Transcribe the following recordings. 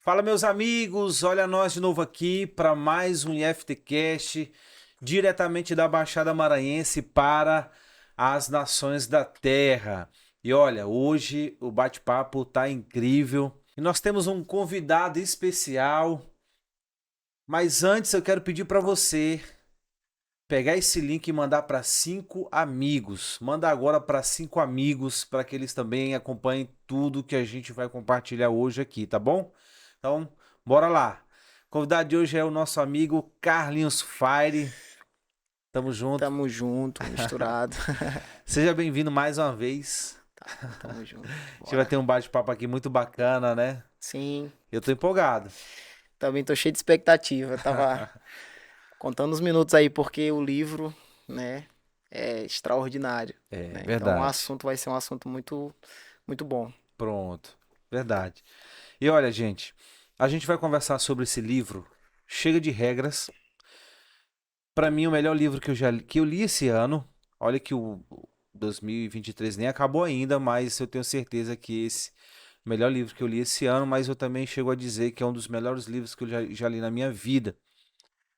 Fala, meus amigos, olha nós de novo aqui para mais um IFTcast, diretamente da Baixada Maranhense para as nações da Terra. E olha, hoje o bate-papo tá incrível e nós temos um convidado especial, mas antes eu quero pedir para você pegar esse link e mandar para 5 amigos. Manda agora para 5 amigos para que eles também acompanhem tudo que a gente vai compartilhar hoje aqui, tá bom? Então, bora lá. O convidado de hoje é o nosso amigo Carlinhos Fire. Tamo junto. Tamo junto, misturado. Seja bem-vindo mais uma vez. Tamo junto. A gente vai Bora. ter um bate-papo aqui muito bacana, né? Sim, Eu tô empolgado. também tô cheio de expectativa. Eu tava contando os minutos aí porque o livro, né, é extraordinário, É né? Então o verdade. assunto vai ser um assunto muito bom. Pronto. Verdade. E olha, gente, a gente vai conversar sobre esse livro, Chega de Regras. Para mim, o melhor livro que eu li esse ano. Olha que o 2023 nem acabou ainda, mas eu tenho certeza que esse é o melhor livro que eu li esse ano, mas eu também chego a dizer que é um dos melhores livros que eu já li na minha vida.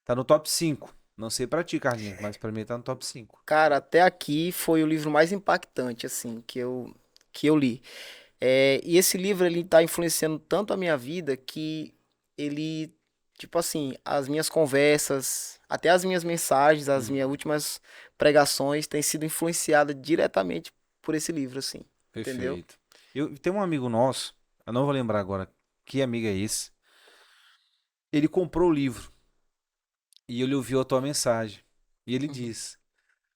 Tá no top 5. Não sei pra ti, Carlinhos, mas pra mim tá no top 5. Cara, até aqui foi o livro mais impactante, assim, que eu li. E esse livro, ele tá influenciando tanto a minha vida que ele, tipo assim, as minhas conversas, até as minhas mensagens, as Hum, minhas últimas pregações têm sido influenciadas diretamente por esse livro, assim, entendeu? perfeito. Eu tenho um amigo nosso, eu não vou lembrar agora que amigo é esse. Ele comprou o livro e ele ouviu a tua mensagem. E ele Uhum. diz: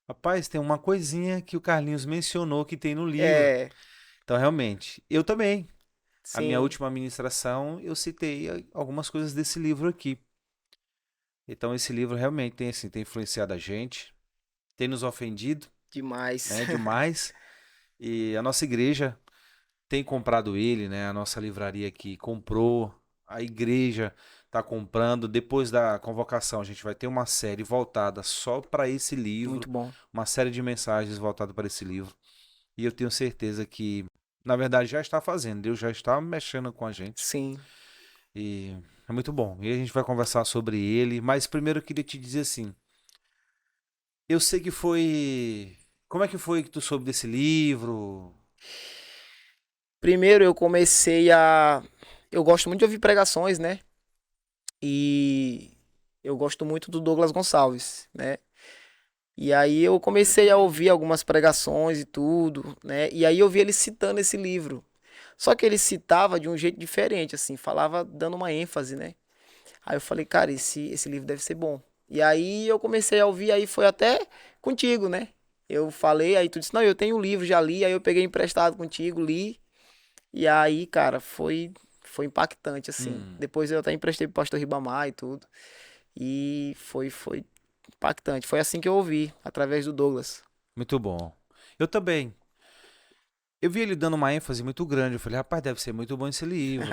Rapaz, tem uma coisinha que o Carlinhos mencionou que tem no livro. É, Então, realmente, eu também. A minha sim, última ministração, eu citei algumas coisas desse livro aqui. Então, esse livro realmente tem, assim, tem influenciado a gente, tem nos ofendido, demais. né, demais. E a nossa igreja tem comprado ele, né? A nossa livraria aqui comprou, a igreja está comprando. Depois da convocação, a gente vai ter uma série voltada só para esse livro, Muito bom. uma série de mensagens voltadas para esse livro. E eu tenho certeza que, na verdade, já está fazendo, Deus já está mexendo com a gente. Sim. E é muito bom. E a gente vai conversar sobre ele. Mas primeiro eu queria te dizer assim: eu sei que foi. Como é que foi que tu soube desse livro? Primeiro eu comecei a. Eu gosto muito de ouvir pregações, né? E eu gosto muito do Douglas Gonçalves, né? E aí eu comecei a ouvir algumas pregações e tudo, né? E aí eu vi ele citando esse livro. Só que ele citava de um jeito diferente, assim, falava dando uma ênfase, né? Aí eu falei, cara, esse livro deve ser bom. E aí eu comecei a ouvir, aí foi até contigo, né? Eu falei, aí tu disse, não, eu tenho um livro, já li, aí eu peguei emprestado contigo, li. E aí, cara, foi impactante, assim. Hum, Depois eu até emprestei pro pastor Ribamar e tudo. E foi impactante. Foi assim que eu ouvi, através do Douglas. muito bom. Eu também. Eu vi ele dando uma ênfase muito grande. Eu falei, rapaz, deve ser muito bom esse livro.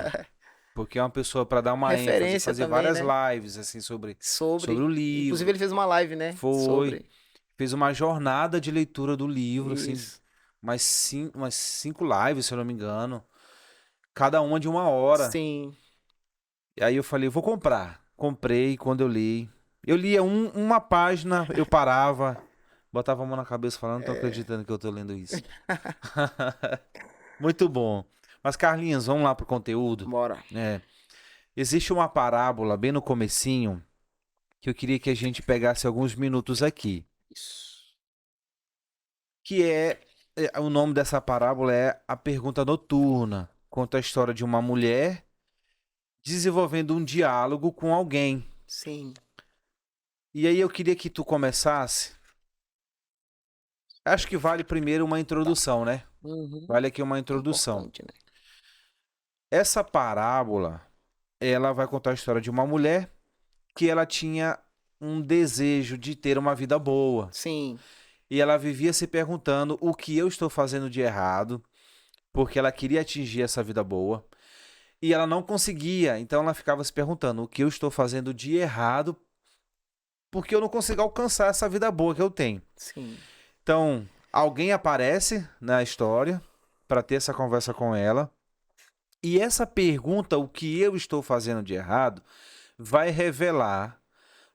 Porque é uma pessoa para dar uma ênfase, Referência fazer também, várias né? lives assim sobre Sobre. o Inclusive livro. ele fez uma live, né? Foi. Sobre. Fez uma jornada de leitura do livro, assim, Isso. umas 5 lives, se eu não me engano. Cada uma de 1 hora. Sim. E aí eu falei, vou comprar. Comprei quando eu li. Eu lia uma página, eu parava, botava a mão na cabeça falando, não tô acreditando que eu tô lendo isso. Muito bom. Mas Carlinhos, vamos lá pro conteúdo. Bora. É, existe uma parábola bem no comecinho que eu queria que a gente pegasse alguns minutos aqui. Isso. Que o nome dessa parábola é A Pergunta Noturna. Conta a história de uma mulher desenvolvendo um diálogo com alguém. Sim. E aí eu queria que tu começasse. Acho que vale primeiro uma Tá. introdução, né? Uhum. Vale aqui uma introdução. Importante, né? Essa parábola, ela vai contar a história de uma mulher que ela tinha um desejo de ter uma vida boa. Sim. E ela vivia se perguntando o que eu estou fazendo de errado, porque ela queria atingir essa vida boa. E ela não conseguia, então ela ficava se perguntando o que eu estou fazendo de errado, porque eu não consigo alcançar essa vida boa que eu tenho. Sim. Então, alguém aparece na história para ter essa conversa com ela. E essa pergunta, o que eu estou fazendo de errado, vai revelar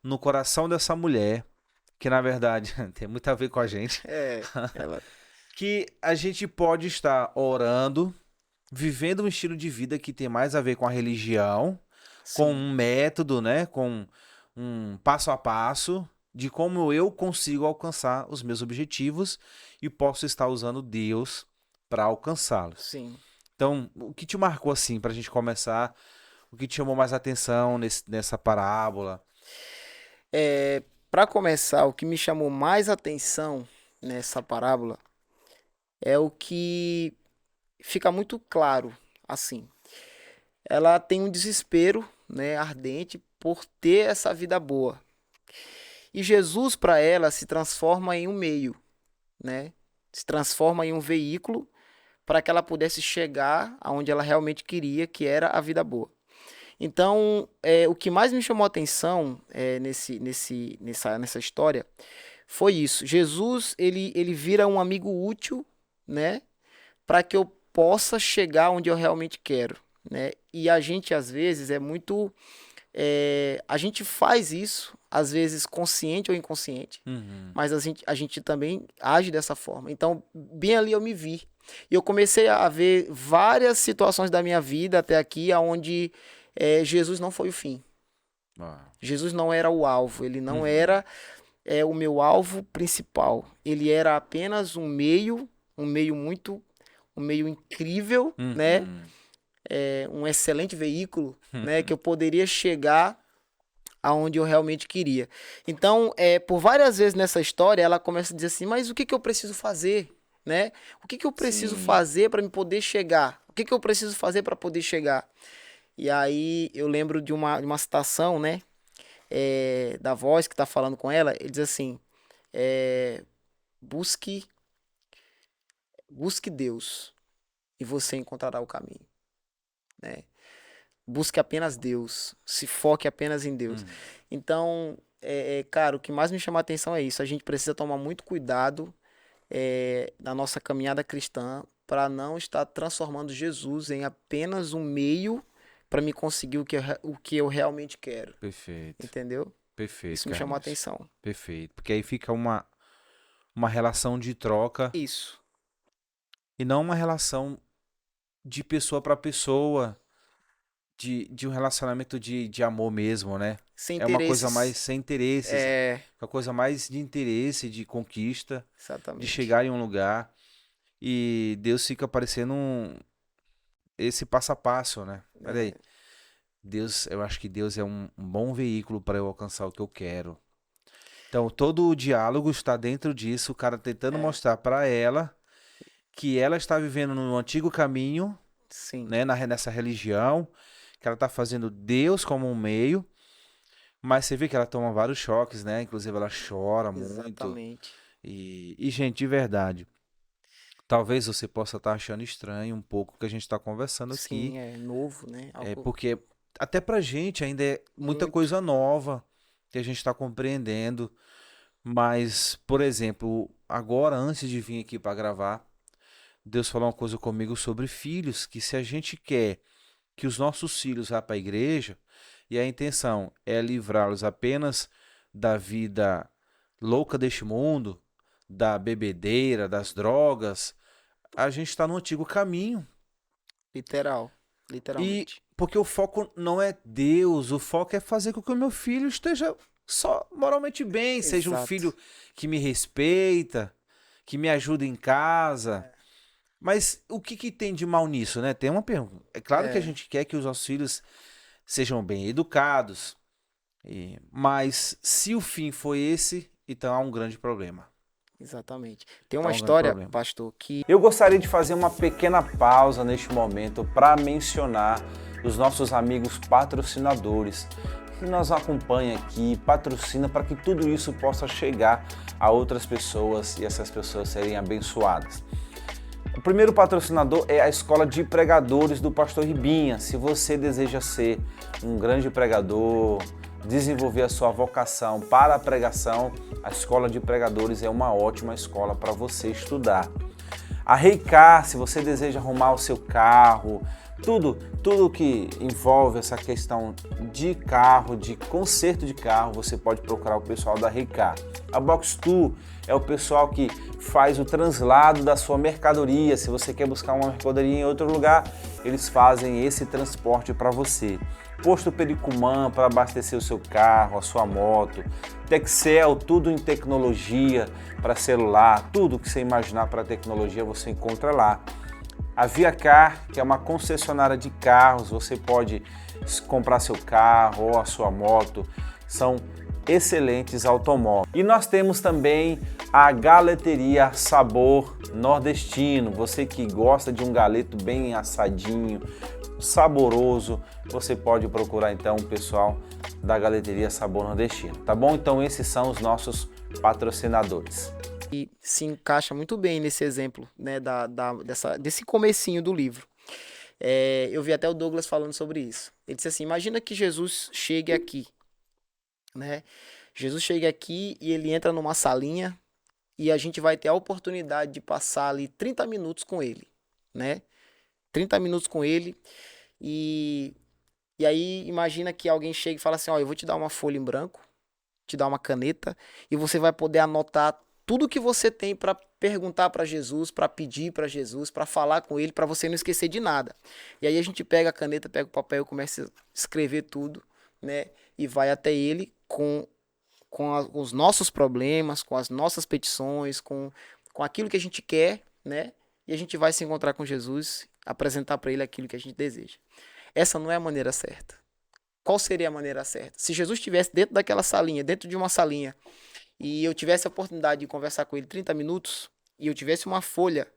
no coração dessa mulher, que na verdade tem muito a ver com a gente, Ela. que a gente pode estar orando, vivendo um estilo de vida que tem mais a ver com a religião, com Sim, um método, né? Com um passo a passo de como eu consigo alcançar os meus objetivos e posso estar usando Deus para alcançá-los. sim. Então, o que te marcou assim, para a gente começar? O que te chamou mais atenção nessa parábola? Para começar, o que me chamou mais atenção nessa parábola é o que fica muito claro, assim. Ela tem um desespero, né, ardente por ter essa vida boa. E Jesus, para ela, se transforma em um meio, né? Se transforma em um veículo para que ela pudesse chegar aonde ela realmente queria, que era a vida boa. Então, o que mais me chamou a atenção nessa história foi isso. Jesus, ele vira um amigo útil, né? Para que eu possa chegar onde eu realmente quero, né? E a gente, às vezes, a gente faz isso, às vezes consciente ou inconsciente, Uhum. mas a gente também age dessa forma. Então, bem ali eu me vi. E eu comecei a ver várias situações da minha vida até aqui, onde Jesus não foi o fim. Ah. Jesus não era o alvo, ele não Uhum. era o meu alvo principal. Ele era apenas um meio incrível, né? Uhum. Um excelente veículo, né? Que eu poderia chegar aonde eu realmente queria. Então, por várias vezes nessa história, ela começa a dizer assim, mas o que eu preciso fazer, né? O que eu preciso Sim. fazer para me poder chegar? O que eu preciso fazer para poder chegar? E aí eu lembro de uma citação, né? Da voz que está falando com ela, ele diz assim, busque Deus e você encontrará o caminho, né? Busque apenas Deus, se foque apenas em Deus. Uhum. Então, cara, o que mais me chama a atenção é isso. A gente precisa tomar muito cuidado na nossa caminhada cristã para não estar transformando Jesus em apenas um meio para me conseguir o que eu realmente quero. Perfeito. Entendeu? Perfeito, Isso me chamou a Carlinhos. atenção. Perfeito. Porque aí fica uma relação de troca Isso. e não uma relação de pessoa para pessoa, de um relacionamento de amor mesmo, né? Sem É uma coisa mais interesses. sem interesses, É, uma coisa mais de interesse, de conquista, de exatamente. chegar em um lugar. E Deus fica parecendo esse passo a passo, né? Peraí. Deus, eu acho que Deus é um bom veículo para eu alcançar o que eu quero. Então, todo o diálogo está dentro disso, o cara tentando mostrar para ela que ela está vivendo no antigo caminho, Sim. né, nessa religião, que ela está fazendo Deus como um meio, mas você vê que ela toma vários choques, né? Inclusive ela chora muito. Exatamente. E gente, de verdade, talvez você possa estar achando estranho um pouco o que a gente está conversando aqui. Sim, é novo, né? Algo Porque até pra gente ainda é muita muito. coisa nova que a gente está compreendendo. Mas, por exemplo, agora, antes de vir aqui para gravar, Deus falou uma coisa comigo sobre filhos, que se a gente quer que os nossos filhos vá para a igreja, e a intenção é livrá-los apenas da vida louca deste mundo, da bebedeira, das drogas, a gente está no antigo caminho. Literal. E Literalmente. porque o foco não é Deus, o foco é fazer com que o meu filho esteja só moralmente bem, seja um Exato. filho que me respeita, que me ajuda em casa. Mas o que tem de mal nisso, né? Tem uma pergunta. É claro que a gente quer que os nossos filhos sejam bem educados, mas se o fim foi esse, então há um grande problema. Exatamente. Tem Há uma um grande história, problema. pastor, que Eu gostaria de fazer uma pequena pausa neste momento para mencionar os nossos amigos patrocinadores que nos acompanham aqui, patrocina para que tudo isso possa chegar a outras pessoas e essas pessoas serem abençoadas. O primeiro patrocinador é a Escola de Pregadores do Pastor Ribinha. Se você deseja ser um grande pregador, desenvolver a sua vocação para a pregação, a Escola de Pregadores é uma ótima escola para você estudar. A Reicar, se você deseja arrumar o seu carro, tudo que envolve essa questão de carro, de conserto de carro, você pode procurar o pessoal da Ricar. A Box2 é o pessoal que faz o translado da sua mercadoria. Se você quer buscar uma mercadoria em outro lugar, eles fazem esse transporte para você. Posto Pericumã para abastecer o seu carro, a sua moto. Texel, tudo em tecnologia para celular, tudo que você imaginar para tecnologia você encontra lá. A ViaCar, que é uma concessionária de carros, você pode comprar seu carro ou a sua moto, são excelentes automóveis. E nós temos também a Galeteria Sabor Nordestino, você que gosta de um galeto bem assadinho, saboroso, você pode procurar então o pessoal da Galeteria Sabor Nordestino, tá bom? Então esses são os nossos patrocinadores. E se encaixa muito bem nesse exemplo, né, desse comecinho do livro. Eu vi até o Douglas falando sobre isso. Ele disse assim, imagina que Jesus chegue aqui, né? Jesus chega aqui e ele entra numa salinha e a gente vai ter a oportunidade de passar ali 30 minutos com ele, né? 30 minutos com ele e aí imagina que alguém chega e fala assim, ó, eu vou te dar uma folha em branco, te dar uma caneta e você vai poder anotar tudo que você tem para perguntar para Jesus, para pedir para Jesus, para falar com ele, para você não esquecer de nada. E aí a gente pega a caneta, pega o papel, começa a escrever tudo, né? E vai até ele com os nossos problemas, com as nossas petições, com aquilo que a gente quer, né? E a gente vai se encontrar com Jesus, apresentar para ele aquilo que a gente deseja. Essa não é a maneira certa. Qual seria a maneira certa? Se Jesus estivesse dentro daquela salinha, dentro de uma salinha, e eu tivesse a oportunidade de conversar com ele 30 minutos, e eu tivesse uma folha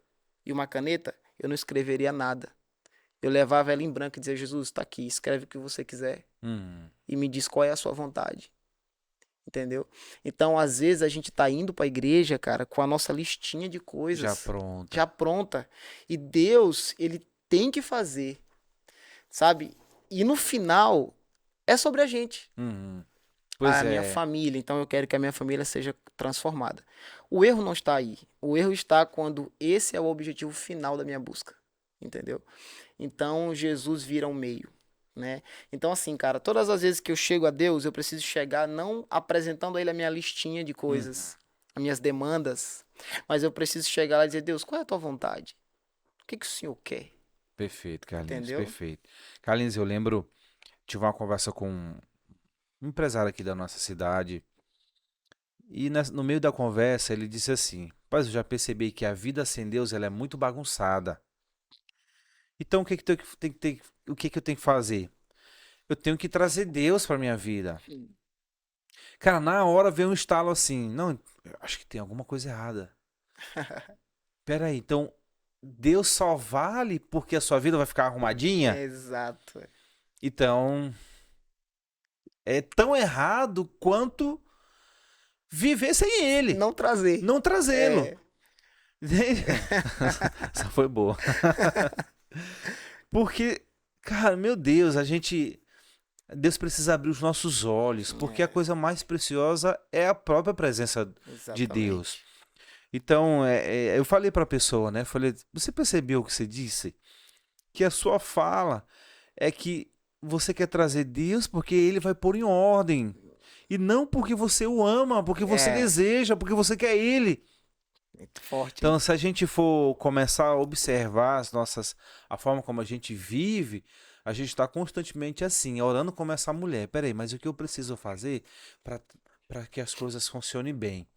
e uma caneta, eu não escreveria nada. Eu levava ela em branco e dizia, Jesus, está aqui, escreve o que você quiser. E me diz qual é a sua vontade. Entendeu? Então, às vezes, a gente tá indo pra igreja, cara, com a nossa listinha de coisas já pronta. E Deus, ele tem que fazer, sabe? E no final, é sobre a gente. A minha família, então eu quero que a minha família seja transformada. O erro não está aí. O erro está quando esse é o objetivo final da minha busca, entendeu? Então Jesus vira um meio, né? Então assim, cara, todas as vezes que eu chego a Deus, eu preciso chegar não apresentando a Ele a minha listinha de coisas, as minhas demandas, mas eu preciso chegar lá e dizer, Deus, qual é a tua vontade? O que o Senhor quer? Perfeito, Carlinhos, Entendeu? perfeito. Carlinhos, eu lembro, tive uma conversa com um empresário aqui da nossa cidade. E no meio da conversa ele disse assim: Paz, eu já percebi que a vida sem Deus ela é muito bagunçada. Então o que eu tenho que fazer? Eu tenho que trazer Deus para minha vida. Cara, na hora veio um estalo assim: Não, eu acho que tem alguma coisa errada. Peraí, então Deus só vale porque a sua vida vai ficar arrumadinha? Exato. Então é tão errado quanto viver sem ele. Não trazer. Não trazê-lo. É. Essa foi boa. Porque, cara, meu Deus, Deus precisa abrir os nossos olhos, porque a coisa mais preciosa é a própria presença de Exatamente. Deus. Então, eu falei para a pessoa, né? Falei, você percebeu o que você disse? Que a sua fala é que você quer trazer Deus porque Ele vai pôr em ordem. E não porque você o ama, porque você deseja, porque você quer Ele. Muito forte. Então, se a gente for começar a observar a forma como a gente vive, a gente está constantemente assim, orando como essa mulher. Peraí, mas o que eu preciso fazer para que as coisas funcionem bem?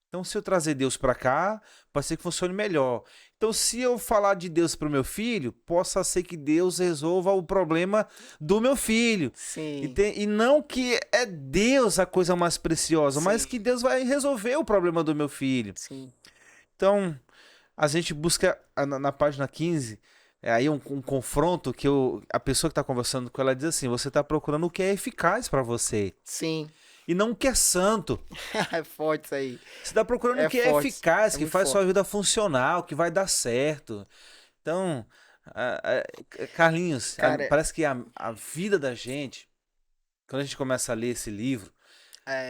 Então, se eu trazer Deus para cá, pode ser que funcione melhor. Então, se eu falar de Deus para o meu filho, possa ser que Deus resolva o problema do meu filho. Sim. E não que é Deus a coisa mais preciosa, mas Sim. que Deus vai resolver o problema do meu filho. Sim. Então, a gente busca na página 15, aí um confronto que a pessoa que está conversando com ela diz assim, você está procurando o que é eficaz para você. Sim. E não o que é santo. É forte isso aí. Você está procurando o que é forte. eficaz, É que muito faz forte. sua vida funcionar, o que vai dar certo. Então, Carlinhos, Cara, parece que a vida da gente, quando a gente começa a ler esse livro,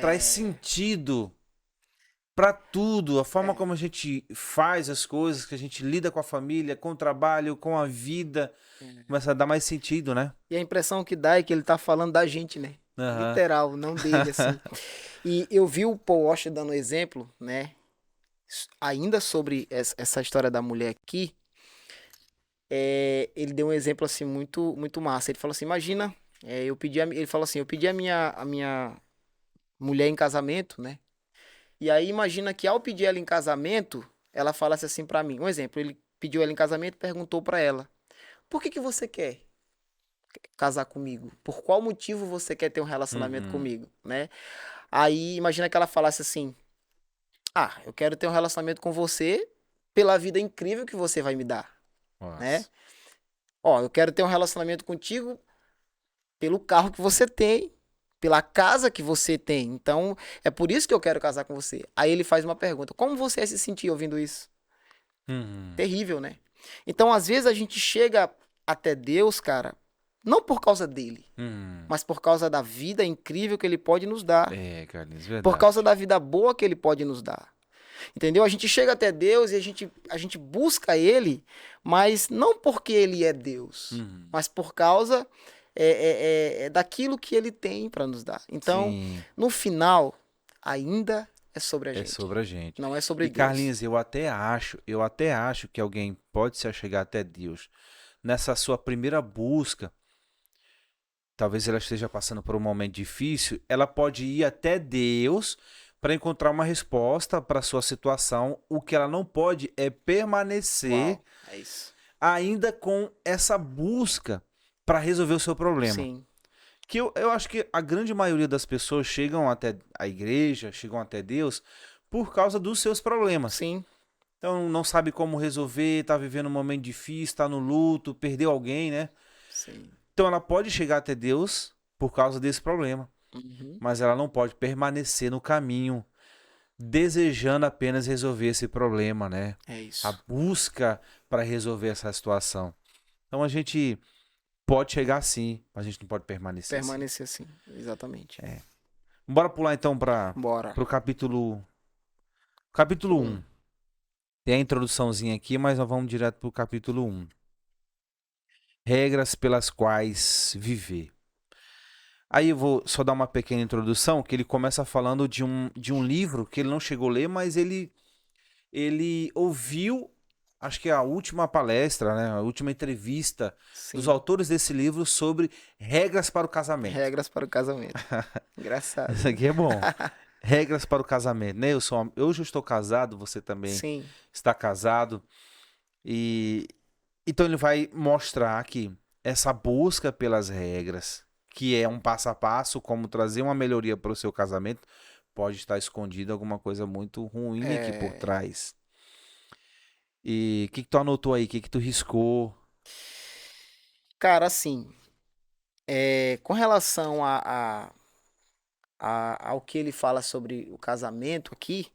traz sentido para tudo, a forma como a gente faz as coisas, que a gente lida com a família, com o trabalho, com a vida, começa a dar mais sentido, né? E a impressão que dá é que ele tá falando da gente, né? Aham. Literal, não dele, assim. E eu vi o Paul Washer dando exemplo, né? Ainda sobre essa história da mulher aqui, ele deu um exemplo, assim, muito, muito massa. Ele falou assim, imagina, ele falou assim, eu pedi a minha mulher em casamento, né? E aí imagina que ao pedir ela em casamento, ela falasse assim pra mim. Um exemplo, ele pediu ela em casamento e perguntou pra ela: "Por que que você quer casar comigo? Por qual motivo você quer ter um relacionamento Uhum. comigo?", né? Aí imagina que ela falasse assim: "Ah, eu quero ter um relacionamento com você pela vida incrível que você vai me dar", né? Nossa. "Ó, eu quero ter um relacionamento contigo pelo carro que você tem, pela casa que você tem. Então, é por isso que eu quero casar com você". Aí ele faz uma pergunta: "Como você ia se sentir ouvindo isso?". Uhum. Terrível, né? Então, às vezes a gente chega até Deus, cara, não por causa dele, Uhum. mas por causa da vida incrível que ele pode nos dar, É, Carlinhos, por causa verdade. da vida boa que ele pode nos dar. Entendeu? A gente chega até Deus e a gente busca ele, mas não porque ele é Deus, Uhum. mas por causa daquilo que ele tem para nos dar. Então, Sim, no final, ainda é sobre a é gente, sobre a gente. não é sobre E Deus. Carlinhos, eu até acho que alguém pode se achegar até Deus nessa sua primeira busca. Talvez ela esteja passando por um momento difícil, ela pode ir até Deus para encontrar uma resposta para sua situação. O que ela não pode é permanecer Uau, é isso. ainda com essa busca para resolver o seu problema. Sim, Que eu acho que a grande maioria das pessoas chegam até a igreja, chegam até Deus por causa dos seus problemas. sim, Então não sabe como resolver, está vivendo um momento difícil, está no luto, perdeu alguém, né? sim. Então ela pode chegar até Deus por causa desse problema, Uhum. mas ela não pode permanecer no caminho desejando apenas resolver esse problema, né? É A isso. busca para resolver essa situação. Então a gente pode chegar sim, mas a gente não pode permanecer assim. Permanecer assim, exatamente. Bora pular então para Bora. o capítulo Um. 1. Tem a introduçãozinha aqui, mas nós vamos direto para o capítulo 1. Regras pelas quais viver. Aí eu vou só dar uma pequena introdução, que ele começa falando de um livro que ele não chegou a ler, mas ele ouviu, acho que a última palestra, né, a última entrevista dos Sim. autores desse livro sobre regras para o casamento. Regras para o casamento. Engraçado, Isso né? aqui é bom. Regras para o casamento, né? Eu já estou casado, você também Sim. está casado. E então ele vai mostrar que essa busca pelas regras, que é um passo a passo, como trazer uma melhoria para o seu casamento, pode estar escondido alguma coisa muito ruim aqui por É, trás. E o que tu anotou aí? O que tu riscou? cara, assim, com relação ao que ele fala sobre o casamento aqui,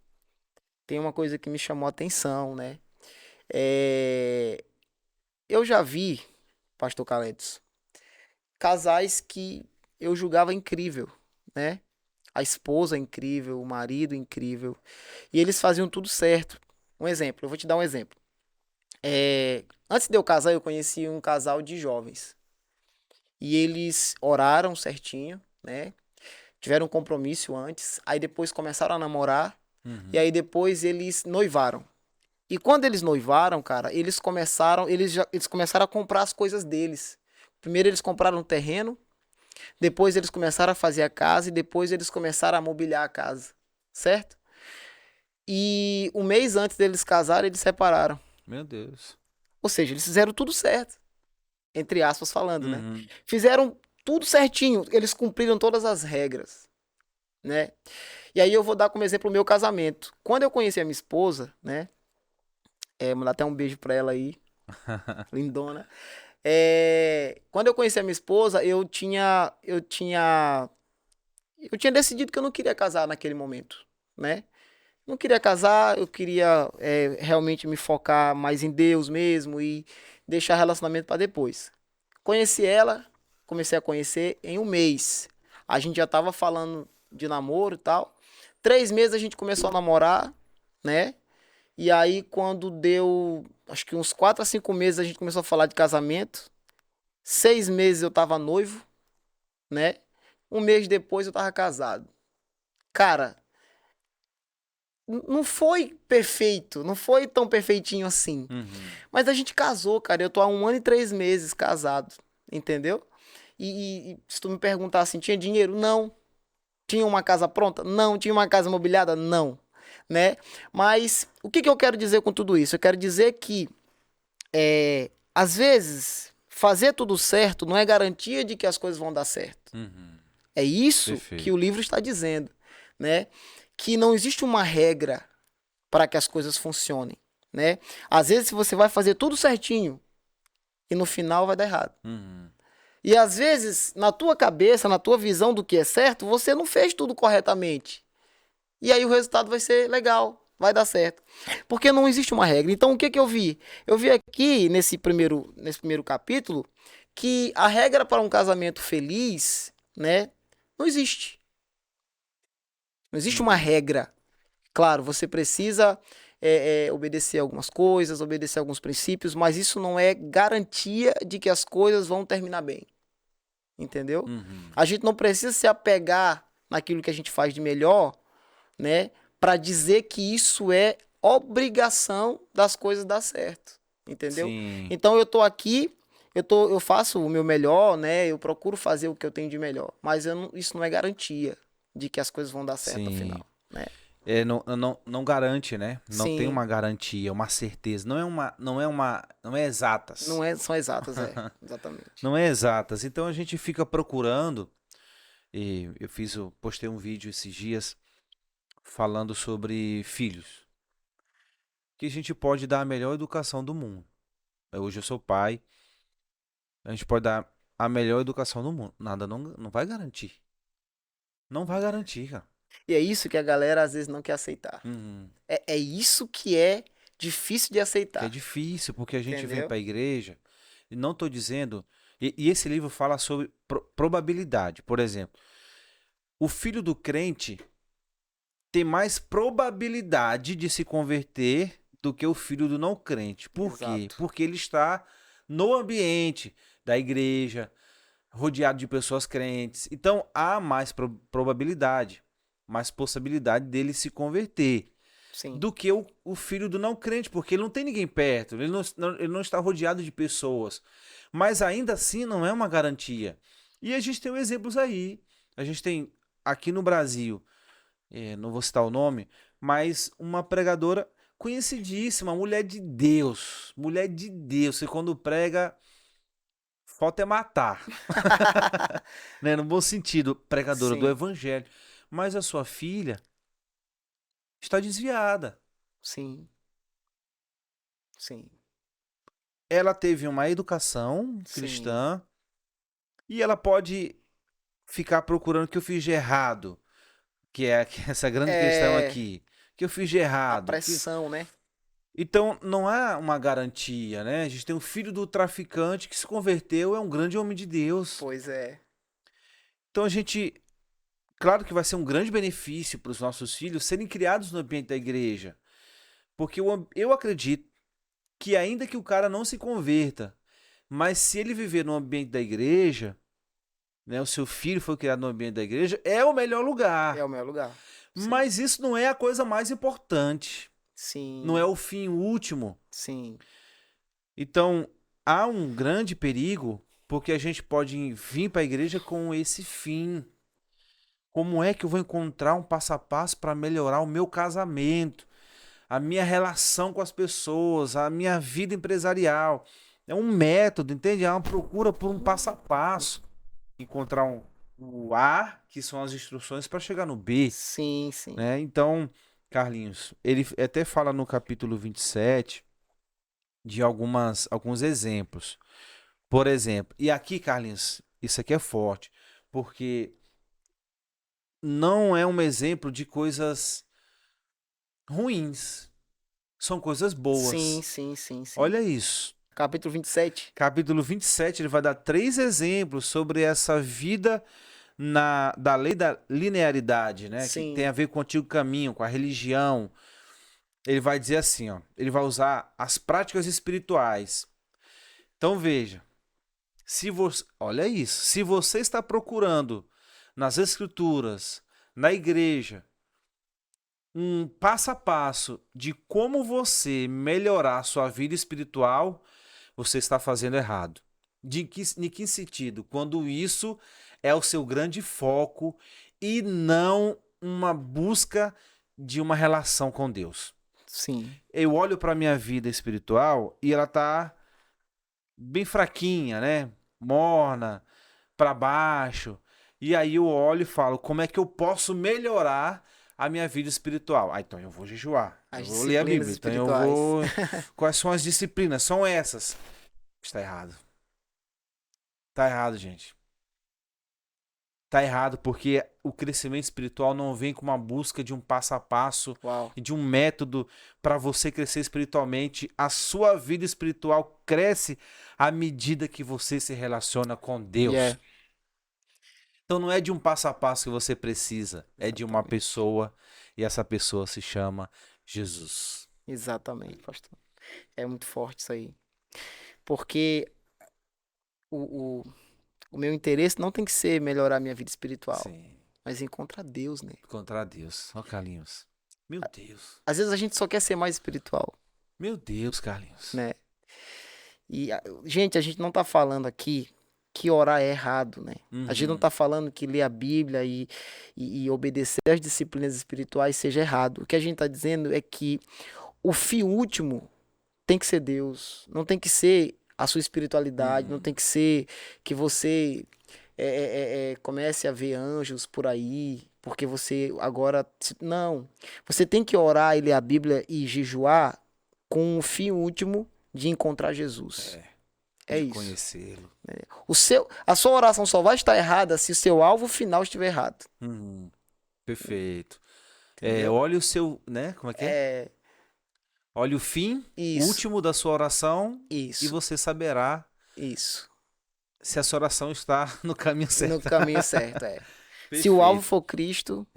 tem uma coisa que me chamou a atenção, né? É, eu já vi, Pastor Caletos, casais que eu julgava incrível, né? A esposa incrível, o marido incrível, e eles faziam tudo certo. Um exemplo, eu vou te dar um exemplo. Antes de eu casar, eu conheci um casal de jovens. E eles oraram certinho, né? Tiveram um compromisso antes. Aí depois começaram a namorar. E Uhum. aí depois eles noivaram. E quando eles noivaram, cara, eles começaram a comprar as coisas deles. Primeiro eles compraram um terreno, depois eles começaram a fazer a casa e depois eles começaram a mobiliar a casa, certo? E um mês antes deles casarem, eles separaram. Meu Deus. Ou seja, eles fizeram tudo certo, entre aspas falando, né? Uhum. Fizeram tudo certinho, eles cumpriram todas as regras, né? E aí eu vou dar como exemplo o meu casamento. Quando eu conheci a minha esposa, né? Mandar até um beijo pra ela aí, lindona. Quando eu conheci a minha esposa, eu tinha decidido que eu não queria casar naquele momento, né? Não queria casar, eu queria realmente me focar mais em Deus mesmo e deixar relacionamento pra depois. Conheci ela, comecei a conhecer em um mês. A gente já tava falando de namoro e tal. 3 meses a gente começou a namorar, né? E aí, quando deu, acho que uns 4 a 5 meses, a gente começou a falar de casamento. 6 meses eu tava noivo, né? 1 mês depois eu tava casado. Cara, não foi perfeito, não foi tão perfeitinho assim. Uhum. Mas a gente casou, cara. Eu tô há 1 ano e 3 meses casado, entendeu? E se tu me perguntar assim, tinha dinheiro? Não. Tinha uma casa pronta? Não. Tinha uma casa mobiliada? Não. Né? Mas o que eu quero dizer com tudo isso? Eu quero dizer que, às vezes, fazer tudo certo não é garantia de que as coisas vão dar certo. Uhum. É isso que Perfeito. o livro está dizendo, né? Que não existe uma regra para que as coisas funcionem, né? Às vezes você vai fazer tudo certinho e no final vai dar errado. Uhum. E às vezes, na tua cabeça, na tua visão do que é certo, você não fez tudo corretamente. E aí o resultado vai ser legal, vai dar certo. Porque não existe uma regra. Então o que eu vi? Eu vi aqui nesse primeiro capítulo que a regra para um casamento feliz, né, não existe. Não existe uma Uhum. regra. Claro, você precisa obedecer algumas coisas, obedecer alguns princípios, mas isso não é garantia de que as coisas vão terminar bem. Entendeu? Uhum. A gente não precisa se apegar naquilo que a gente faz de melhor, né? Para dizer que isso é obrigação das coisas dar certo. Entendeu? Sim, Então eu tô aqui, eu faço o meu melhor, né? Eu procuro fazer o que eu tenho de melhor, mas isso não é garantia de que as coisas vão dar certo no sim. final, né? Não garante, né? Não tem Sim, uma garantia, uma certeza. Não é exatas. não são exatas, exatamente. Não é exatas. Então a gente fica procurando. E postei um vídeo esses dias falando sobre filhos. Que a gente pode dar a melhor educação do mundo. Hoje eu sou pai. A gente pode dar a melhor educação do mundo. Nada não vai garantir. Não vai garantir, cara. E é isso que a galera às vezes não quer aceitar. Uhum. É isso que é difícil de Que é aceitar, difícil, porque a gente vem entendeu? para a igreja e não estou dizendo. E esse livro fala sobre probabilidade. Por exemplo, o filho do crente tem mais probabilidade de se converter do que o filho do não crente. Por quê? Exato. Porque ele está no ambiente da igreja, rodeado de pessoas crentes. Então há mais probabilidade, mais possibilidade dele se converter Sim, do que o filho do não crente, porque ele não tem ninguém perto, ele não está rodeado de pessoas. Mas ainda assim não é uma garantia. E a gente tem exemplos aí. A gente tem aqui no Brasil, não vou citar o nome, mas uma pregadora conhecidíssima, mulher de Deus. Mulher de Deus, que quando prega, falta é matar. Né? No bom sentido, pregadora do sim, evangelho. Mas a sua filha está desviada. sim, sim, Ela teve uma educação sim. cristã e ela pode ficar procurando o que eu fiz de errado, que é essa grande questão É aqui, que eu fiz de a errado. pressão, né? Então não há uma garantia, né? A gente tem um filho do traficante que se converteu, é um grande homem de Deus. Pois é. Então a gente, claro que vai ser um grande benefício para os nossos filhos serem criados no ambiente da igreja, porque eu acredito que ainda que o cara não se converta, mas se ele viver no ambiente da igreja, né, o seu filho foi criado no ambiente da igreja, é o melhor É lugar. o meu lugar. Sim, Mas isso não é a coisa mais importante. Não é sim, o fim último. sim, Então, há um grande perigo, porque a gente pode vir para a igreja com esse fim. Como é que eu vou encontrar um passo a passo para melhorar o meu casamento, a minha relação com as pessoas, a minha vida empresarial? É um método, entende? É uma procura por um passo a passo. Encontrar o A, que são as instruções para chegar no B, sim, sim. né? Então, Carlinhos, ele até fala no capítulo 27 de alguns exemplos. Por exemplo, e aqui, Carlinhos, isso aqui é forte, porque não é um exemplo de coisas ruins, são coisas Sim, boas. sim, sim, sim. Olha isso. Capítulo 27. Capítulo 27, ele vai dar 3 exemplos sobre essa vida da lei da linearidade, né? Que Sim. tem a ver com o antigo caminho, com a religião. Ele vai dizer assim, ó. Ele vai usar as práticas espirituais. Então veja, se você, olha isso, se você está procurando nas escrituras, na igreja, um passo a passo de como você melhorar a sua vida espiritual, você está fazendo errado. De que sentido? Quando isso é o seu grande foco e não uma busca de uma relação com Deus. Sim. Eu olho para a minha vida espiritual e ela tá bem fraquinha, né? Morna, para baixo. E aí eu olho e falo, como é que eu posso melhorar a minha vida espiritual? Ah, então eu vou jejuar, eu As vou ler a disciplinas Bíblia, então eu espirituais. vou... Quais são as disciplinas? São essas. Está errado. Tá errado, gente. Tá errado porque o crescimento espiritual não vem com uma busca de um passo a passo Uau. e de um método para você crescer espiritualmente. A sua vida espiritual cresce à medida que você se relaciona com Deus. Yeah. Então não é de um passo a passo que você precisa, é de uma Exatamente. pessoa e essa pessoa se chama Jesus. Exatamente, pastor. É muito forte isso aí. Porque o, o, o meu interesse não tem que ser melhorar minha vida espiritual, Sim. mas encontrar Deus, né? Contra Deus. Ó, Carlinhos. Meu Deus. Às vezes a gente só quer ser mais espiritual, Meu Deus, Carlinhos. né? E, gente, a gente não tá falando aqui que orar é errado, né? A gente não Uhum. tá falando que ler a Bíblia e obedecer às disciplinas espirituais seja errado. O que a gente tá dizendo é que o fim último tem que ser Deus. Não tem que ser a sua espiritualidade, não tem que ser que você comece a ver anjos por aí, porque você agora... Não. Você tem que orar e ler a Bíblia e jejuar com o fim último de encontrar Jesus. É De isso. conhecê-lo. A sua oração só vai estar errada se o seu alvo final estiver errado. Uhum. Perfeito. Entendeu? Olha o seu, né? Como é que é? É Olha o fim isso, último da sua oração e isso, você saberá isso. se a sua oração está no caminho No certo. caminho certo, é. Se o alvo for Cristo,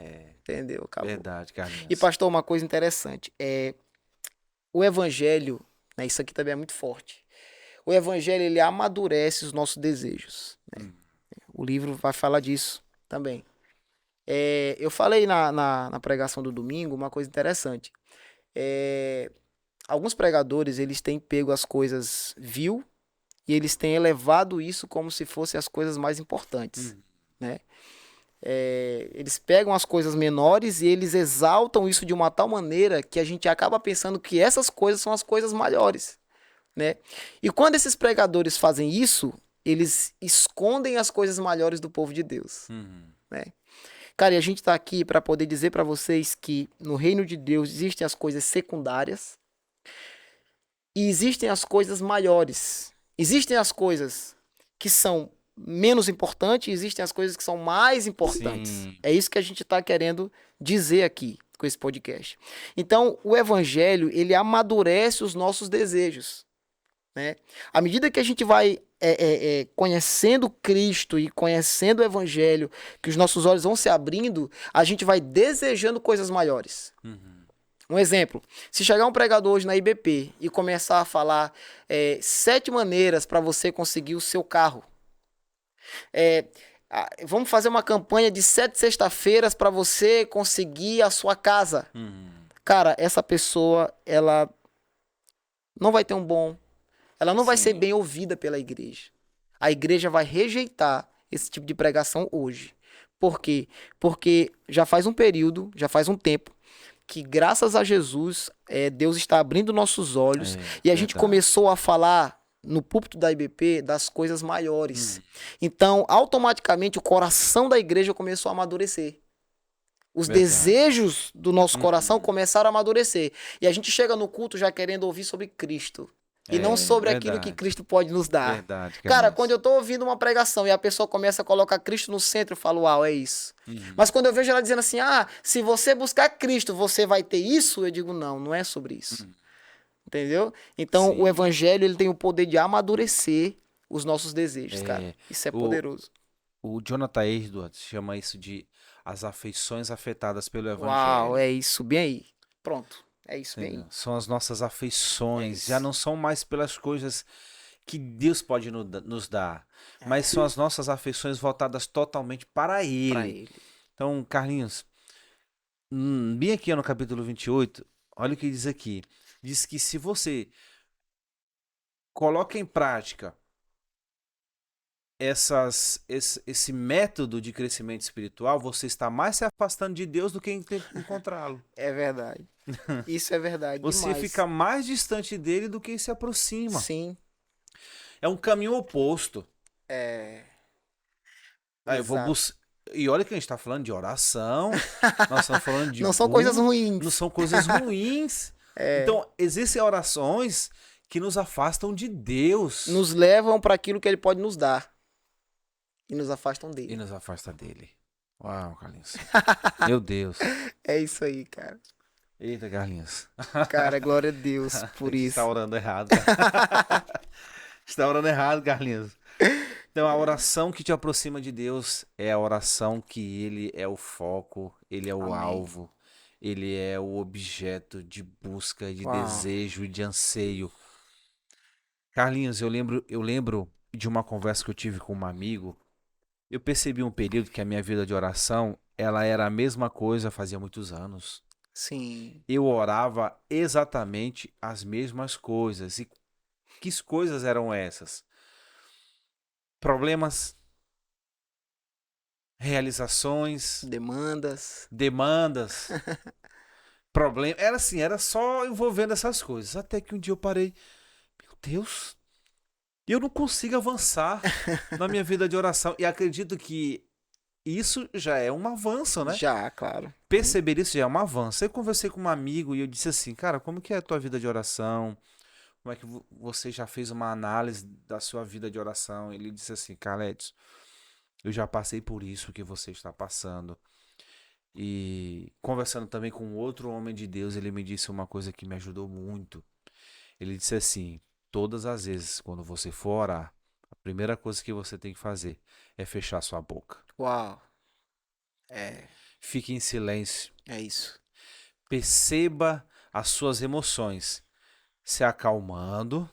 entendeu? Acabou. Verdade, Carlinhos. E pastor, uma coisa interessante, o evangelho, né, isso aqui também é muito forte. O evangelho, ele amadurece os nossos desejos, né? O livro vai falar disso também. Eu falei na pregação do domingo uma coisa interessante. Alguns pregadores, eles têm pego as coisas vil e eles têm elevado isso como se fossem as coisas mais importantes, né? Eles pegam as coisas menores e eles exaltam isso de uma tal maneira que a gente acaba pensando que essas coisas são as coisas maiores, né? E quando esses pregadores fazem isso, eles escondem as coisas maiores do povo de Deus, né? Cara, e a gente tá aqui para poder dizer para vocês que no reino de Deus existem as coisas secundárias e existem as coisas maiores. Existem as coisas que são menos importantes e existem as coisas que são mais importantes. Sim. É isso que a gente está querendo dizer aqui com esse podcast. Então, o evangelho, ele amadurece os nossos desejos, né? À medida que a gente vai conhecendo Cristo e conhecendo o evangelho, que os nossos olhos vão se abrindo, a gente vai desejando coisas maiores. Um exemplo, se chegar um pregador hoje na IBP e começar a falar 7 maneiras para você conseguir o seu carro. Vamos fazer uma campanha de 7 sexta-feiras para você conseguir a sua casa. Cara, essa pessoa, ela não vai ter ela não vai ser bem ouvida pela igreja. A igreja vai rejeitar esse tipo de pregação hoje. Por quê? Porque já faz um período, já faz um tempo, que graças a Jesus, Deus está abrindo nossos olhos e a gente começou a falar no púlpito da IBP das coisas maiores. Então, automaticamente, o coração da igreja começou a amadurecer. Os desejos do nosso coração começaram a amadurecer. E a gente chega no culto já querendo ouvir sobre Cristo. E não sobre aquilo que Cristo pode nos dar. Verdade, Cara, quando eu tô ouvindo uma pregação e a pessoa começa a colocar Cristo no centro, eu falo, uau, é isso. Mas quando eu vejo ela dizendo assim, se você buscar Cristo, você vai ter isso, eu digo, não, não é sobre isso. Entendeu? Então, o evangelho, ele tem o poder de amadurecer os nossos desejos, cara. Isso é poderoso. O Jonathan Edwards chama isso de as afeições afetadas pelo Uau, evangelho. é isso, bem aí. Pronto, é isso, bem Entendeu? aí. São as nossas É afeições, já isso. não são mais pelas coisas que Deus pode nos dar, mas É, são as nossas afeições voltadas totalmente para pra Ele. ele. Então, Carlinhos, bem aqui no capítulo 28, olha o que diz aqui. Diz que se você coloca em prática esse método de crescimento espiritual, você está mais se afastando de Deus do que encontrá-lo. É verdade. Isso é verdade Você fica demais. mais distante dele do que se aproxima. Sim, É um caminho oposto. é. Aí eu vou Exato. buscar. E olha que a gente está falando de oração, nós estamos falando de Não são coisas não ruins. são coisas ruins. É, Então, existem orações que nos afastam de Deus nos levam para aquilo que ele pode nos dar e nos afastam e dele. nos afasta dele. Uau, Carlinhos. Meu Deus. É isso aí, cara. Eita, Carlinhos. Cara, glória a Deus A por gente está isso. orando errado. Está orando errado, Carlinhos. Então, a oração que te aproxima de Deus é a oração que Ele é o foco, Ele é o Amém. alvo, Ele é o objeto de busca, de Uau. desejo e de anseio. Carlinhos, eu lembro de uma conversa que eu tive com um amigo. Eu percebi um período que a minha vida de oração, ela era a mesma coisa fazia muitos anos. Sim. Eu orava exatamente as mesmas coisas. E que coisas eram essas? Problemas, realizações, Demandas. demandas, problemas. Era assim, era só envolvendo essas coisas. Até que um dia eu parei, meu Deus, eu não consigo avançar na minha vida de oração. E acredito que isso já é um avanço, né? Já, claro. Perceber isso já é um avanço. Eu conversei com um amigo e eu disse assim, cara, como que é a tua vida de oração? Como é que você já fez uma análise da sua vida de oração? Ele disse assim, Carletos, eu já passei por isso que você está passando. E conversando também com outro homem de Deus, ele me disse uma coisa que me ajudou muito. Ele disse assim: todas as vezes quando você for orar, a primeira coisa que você tem que fazer é fechar sua boca. Uau. É, Fique em silêncio. é isso. Perceba as suas emoções se acalmando,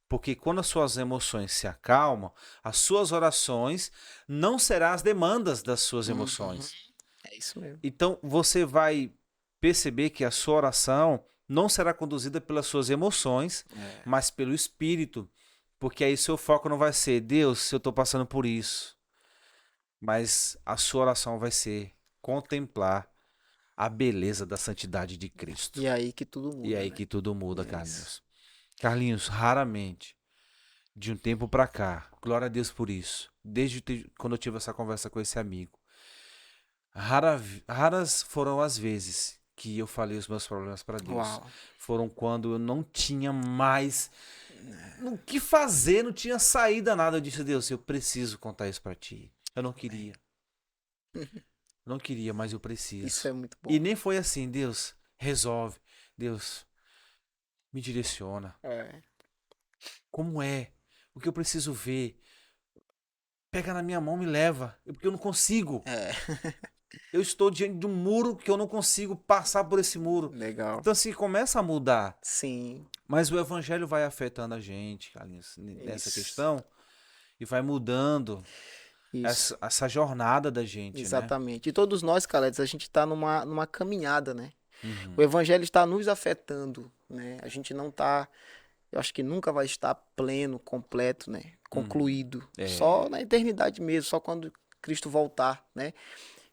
porque quando as suas emoções se acalmam, as suas orações não serão as demandas das suas Uhum. emoções. É isso mesmo. Então você vai perceber que a sua oração não será conduzida pelas suas emoções, É, mas pelo Espírito. Porque aí seu foco não vai ser, Deus, eu estou passando por isso. Mas a sua oração vai ser contemplar a beleza da santidade de Cristo. e é aí que tudo E é muda, aí né? que tudo muda, Isso. Carlinhos. Carlinhos, raramente, de um tempo pra cá, glória a Deus por isso, quando eu tive essa conversa com esse amigo, raras foram as vezes que eu falei os meus problemas para Deus. Uau. Foram quando eu não tinha mais o que fazer, não tinha saída nada. Eu disse, Deus, eu preciso contar isso para ti. Eu não queria. Não queria, mas eu Isso preciso. é muito E bom. nem foi assim, Deus, resolve. Deus, me direciona. É. Como é? O que eu preciso ver? Pega na minha mão, me leva. Porque eu não consigo. É. Eu estou diante de um muro que eu não consigo passar por esse muro. Legal. Então, assim, começa a mudar. Sim. Mas o evangelho vai afetando a gente, Carlinhos, nessa Isso. questão e vai mudando Isso. essa jornada da gente, né? Exatamente. E todos nós, Caledes, a gente está numa caminhada, né? O Uhum. evangelho está nos afetando, né? A gente não está, eu acho que nunca vai estar pleno, completo, né? Concluído. É. Só na eternidade mesmo, só quando Cristo voltar, né?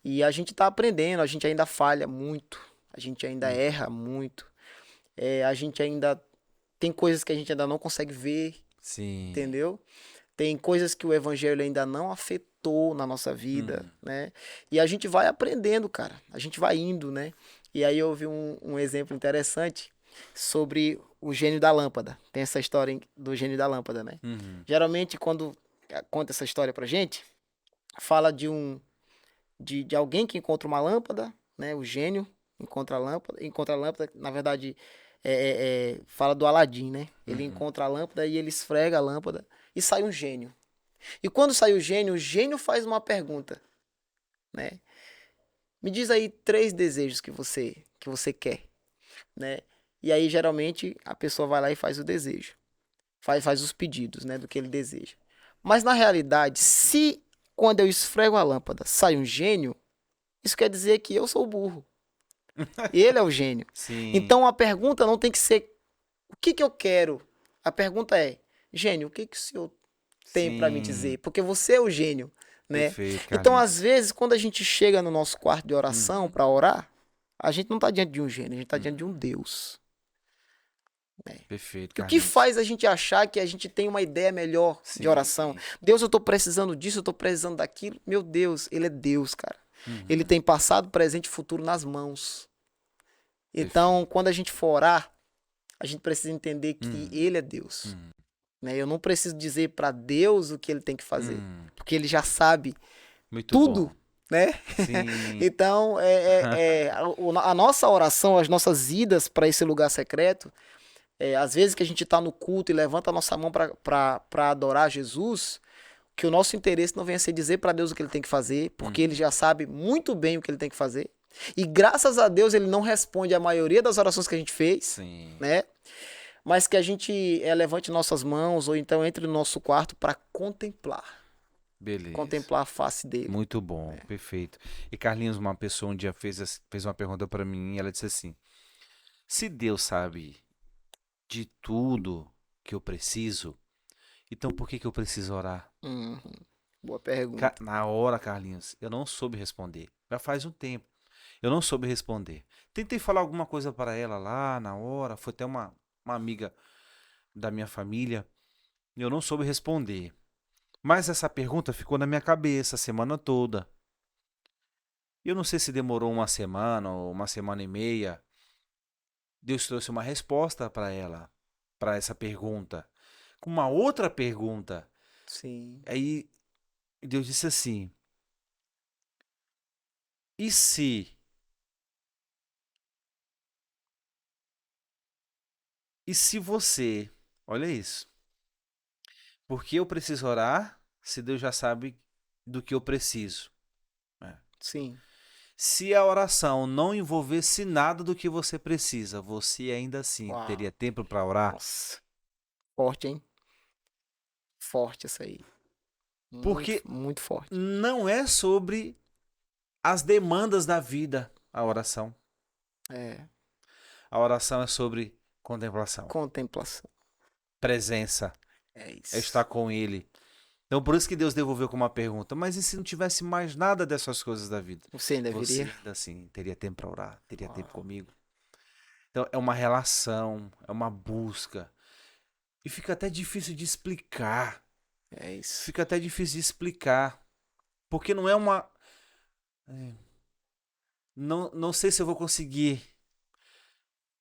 E a gente está aprendendo, a gente ainda falha muito, a gente ainda Uhum. erra muito, a gente ainda tem coisas que a gente ainda não consegue ver, Sim. entendeu? Tem coisas que o evangelho ainda não afetou na nossa vida, Uhum. né? E a gente vai aprendendo, cara. A gente vai indo, né? E aí eu vi um exemplo interessante sobre o gênio da lâmpada. Tem essa história do gênio da lâmpada, né? Uhum. Geralmente, quando conta essa história pra gente, fala de alguém que encontra uma lâmpada, né? O gênio encontra a lâmpada, na verdade, fala do Aladim, né? Ele Uhum. encontra a lâmpada e ele esfrega a lâmpada e sai um gênio. E quando sai o gênio faz uma pergunta, né? Me diz aí 3 desejos que você quer, né? E aí, geralmente, a pessoa vai lá e faz o desejo. Faz os pedidos, né, do que ele deseja. Mas, na realidade, se quando eu esfrego a lâmpada sai um gênio, isso quer dizer que eu sou o burro. Ele é o gênio. Sim. Então, a pergunta não tem que ser o que eu quero. A pergunta é, gênio, o que o senhor tem para me dizer? Porque você é o gênio, né? Perfeito, Então, Carlinhos. às vezes, quando a gente chega no nosso quarto de oração para orar, a gente não está diante de um gênio, a gente está diante de um Deus. Perfeito, O que Carlinhos. faz a gente achar que a gente tem uma ideia melhor de Sim. oração? Deus, eu estou precisando disso, eu estou precisando daquilo. Meu Deus, ele é Deus, cara. Ele tem passado, presente e futuro nas mãos. Então, quando a gente for orar, a gente precisa entender que ele é Deus. Né? Eu não preciso dizer para Deus o que ele tem que fazer, porque ele já sabe Muito tudo, bom. né? Sim. Então, a nossa oração, as nossas idas para esse lugar secreto, às vezes que a gente está no culto e levanta a nossa mão para adorar Jesus, que o nosso interesse não venha a ser dizer para Deus o que ele tem que fazer, porque ele já sabe muito bem o que ele tem que fazer. E graças a Deus ele não responde a maioria das orações que a gente fez, Sim. né? Mas que a gente levante nossas mãos ou então entre no nosso quarto para contemplar. Beleza. Contemplar a face dele. Muito bom, perfeito. E Carlinhos, uma pessoa um dia fez uma pergunta para mim e ela disse assim: se Deus sabe de tudo que eu preciso, então por que eu preciso orar? Boa pergunta. Na hora, Carlinhos, eu não soube responder. Já faz um tempo. Eu não soube responder. Tentei falar alguma coisa para ela lá na hora, foi até uma amiga da minha família, e eu não soube responder. Mas essa pergunta ficou na minha cabeça a semana toda. Eu não sei se demorou uma semana ou uma semana e meia. Deus trouxe uma resposta para ela, para essa pergunta, com uma outra pergunta. Sim. Aí Deus disse assim: e se você, olha isso, porque eu preciso orar se Deus já sabe do que eu preciso? Sim. Se a oração não envolvesse nada do que você precisa, você ainda assim teria tempo para orar? Nossa. Forte, hein? Forte essa aí. Porque muito forte. não é sobre as demandas da vida a oração. A oração é sobre contemplação. Contemplação. Presença. É isso. É estar com ele. Então por isso que Deus devolveu com uma pergunta: mas e se não tivesse mais nada dessas coisas da vida? Você ainda Você viria? ainda assim teria tempo para orar, teria tempo comigo. Então é uma relação, é uma busca. E fica até difícil de explicar. É isso. Fica até difícil de explicar. Porque não é uma... Não sei se eu vou conseguir.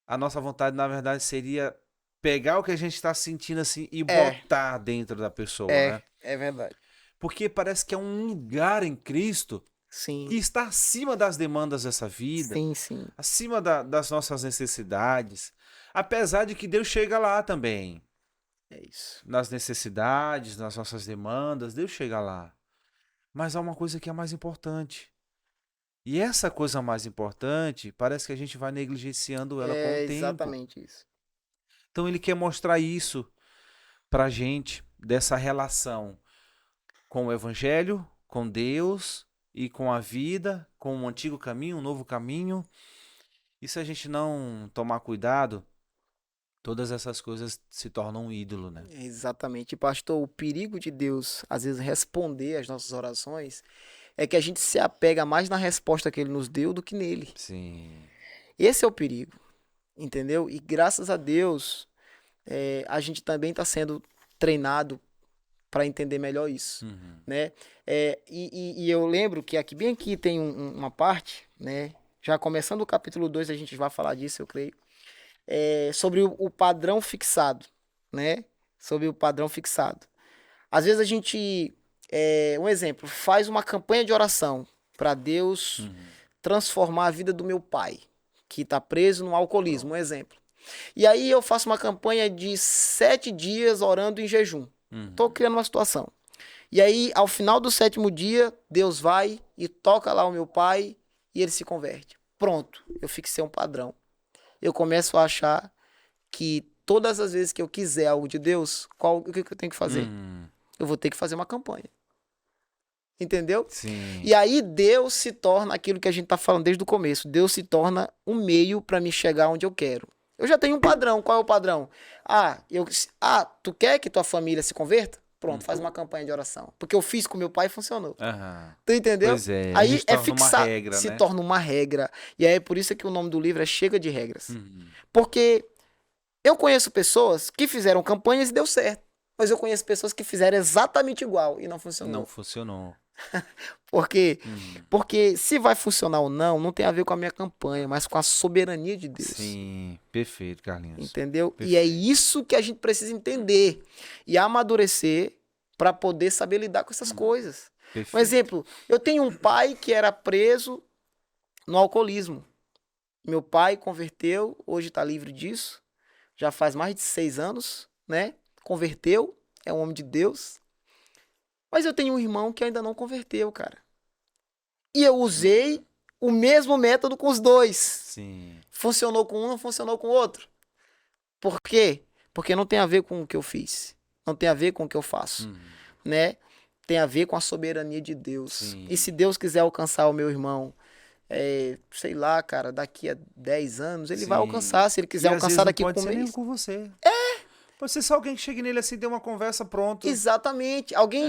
A nossa vontade, na verdade, seria pegar o que a gente está sentindo assim e botar dentro da pessoa, né? É verdade. Porque parece que é um lugar em Cristo Sim. que está acima das demandas dessa vida. Sim, sim. Acima das nossas necessidades. Apesar de que Deus chega lá também. É isso. Nas necessidades, nas nossas demandas, Deus chega lá. Mas há uma coisa que é mais importante. E essa coisa mais importante, parece que a gente vai negligenciando ela com o tempo. É exatamente isso. Então ele quer mostrar isso pra gente, dessa relação com o Evangelho, com Deus e com a vida, com um antigo caminho, um novo caminho. E se a gente não tomar cuidado, todas essas coisas se tornam um ídolo, né? Exatamente. Pastor, o perigo de Deus, às vezes, responder às nossas orações é que a gente se apega mais na resposta que ele nos deu do que nele. Sim. Esse é o perigo, entendeu? E graças a Deus, a gente também está sendo treinado para entender melhor isso, né? E eu lembro que bem aqui tem uma parte, né? Já começando o capítulo 2, a gente vai falar disso, eu creio. Sobre o padrão fixado, né? Sobre o padrão fixado. Às vezes a gente, um exemplo, faz uma campanha de oração para Deus transformar a vida do meu pai, que está preso no alcoolismo, um exemplo. E aí eu faço uma campanha de 7 dias orando em jejum. Estou criando uma situação. E aí, ao final do 7º dia, Deus vai e toca lá o meu pai e ele se converte. Pronto, eu fixei um padrão. Eu começo a achar que todas as vezes que eu quiser algo de Deus, o que eu tenho que fazer? Eu vou ter que fazer uma campanha. Entendeu? Sim. E aí Deus se torna aquilo que a gente tá falando desde o começo. Deus se torna um meio para me chegar onde eu quero. Eu já tenho um padrão. Qual é o padrão? Tu quer que tua família se converta? Pronto, faz uma campanha de oração. Porque eu fiz com meu pai e funcionou. Tu entendeu? Pois é, a Aí gente torna uma regra, se né? torna uma regra. E aí é por isso que o nome do livro é Chega de Regras. Porque eu conheço pessoas que fizeram campanhas e deu certo. Mas eu conheço pessoas que fizeram exatamente igual e não funcionou. Não funcionou. Porque se vai funcionar ou não, não tem a ver com a minha campanha, mas com a soberania de Deus. Sim, perfeito, Carlinhos. Entendeu? Perfeito. E é isso que a gente precisa entender e amadurecer para poder saber lidar com essas coisas. Perfeito. Um exemplo, eu tenho um pai que era preso no alcoolismo. Meu pai converteu, hoje está livre disso, já faz mais de 6 anos, né? Converteu, é um homem de Deus. Mas eu tenho um irmão que ainda não converteu, cara. E eu usei o mesmo método com os dois. Sim. Funcionou com um, não funcionou com o outro. Por quê? Porque não tem a ver com o que eu fiz. Não tem a ver com o que eu faço. Né? Tem a ver com a soberania de Deus. Sim. E se Deus quiser alcançar o meu irmão, sei lá, cara, daqui a 10 anos, ele vai alcançar. Se ele quiser alcançar daqui pode com um ser nem mês. com você. Pode ser só alguém que chegue nele assim, dê uma conversa, pronto. Exatamente. Alguém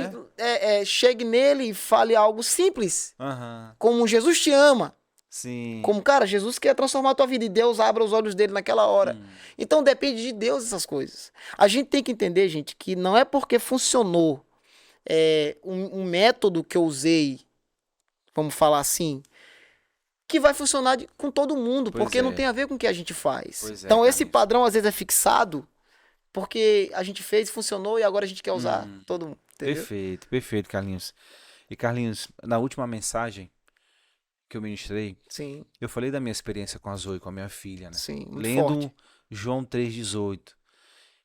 chegue nele e fale algo simples. Como Jesus te ama. Sim. Como, cara, Jesus quer transformar a tua vida e Deus abre os olhos dele naquela hora. Então depende de Deus essas coisas. A gente tem que entender, gente, que não é porque funcionou um método que eu usei, vamos falar assim, que vai funcionar com todo mundo, porque não tem a ver com o que a gente faz. Então esse padrão às vezes é fixado porque a gente fez, funcionou e agora a gente quer usar todo mundo. Entendeu? Perfeito, perfeito, Carlinhos. E Carlinhos, na última mensagem que eu ministrei, Sim. eu falei da minha experiência com a Zoe, com a minha filha, né? Sim, muito lendo forte. João 3,18.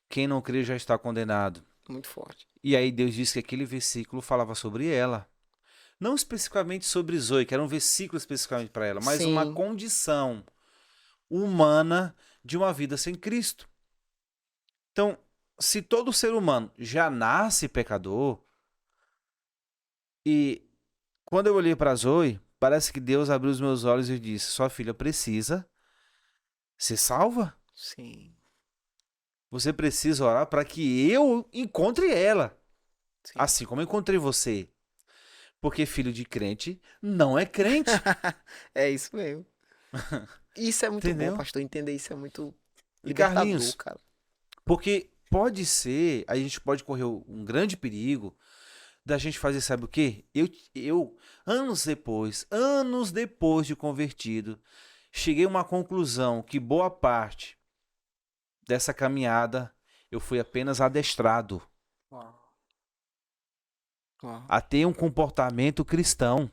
Quem não crê já está condenado. Muito forte. E aí Deus disse que aquele versículo falava sobre ela. Não especificamente sobre Zoe, que era um versículo especificamente para ela, mas Sim. uma condição humana de uma vida sem Cristo. Então, se todo ser humano já nasce pecador, e quando eu olhei para Zoe, parece que Deus abriu os meus olhos e disse: sua filha precisa ser salva. Sim. Você precisa orar para que eu encontre ela. Sim. Assim como eu encontrei você. Porque filho de crente não é crente. É isso mesmo. Isso é muito Entendeu? bom, pastor. Entender isso é muito E libertador, Carlinhos, cara. porque pode ser, a gente pode correr um grande perigo da gente fazer, sabe o quê? Eu anos depois de convertido, cheguei a uma conclusão que boa parte dessa caminhada eu fui apenas adestrado a ter um comportamento cristão.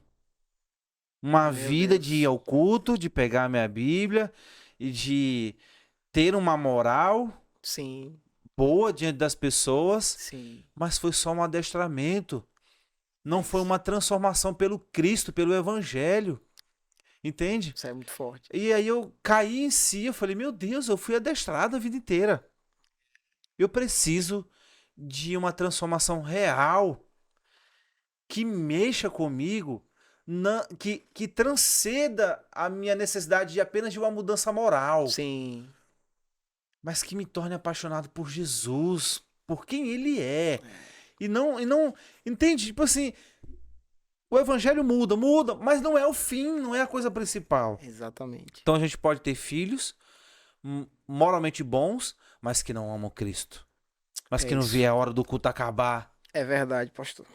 Uma vida de ir ao culto, de pegar a minha Bíblia e de ter uma moral Sim. boa diante das pessoas, Sim. mas foi só um adestramento. Não foi uma transformação pelo Cristo, pelo Evangelho. Entende? Isso é muito forte. E aí eu caí em si, eu falei, meu Deus, eu fui adestrado a vida inteira. Eu preciso de uma transformação real que mexa comigo, que transcenda a minha necessidade de apenas de uma mudança moral. Sim. Mas que me torne apaixonado por Jesus, por quem Ele é. E não, entende? Tipo assim, o evangelho muda, mas não é o fim, não é a coisa principal. Exatamente. Então a gente pode ter filhos moralmente bons, mas que não amam Cristo. Mas que não vê a hora do culto acabar. É verdade, pastor.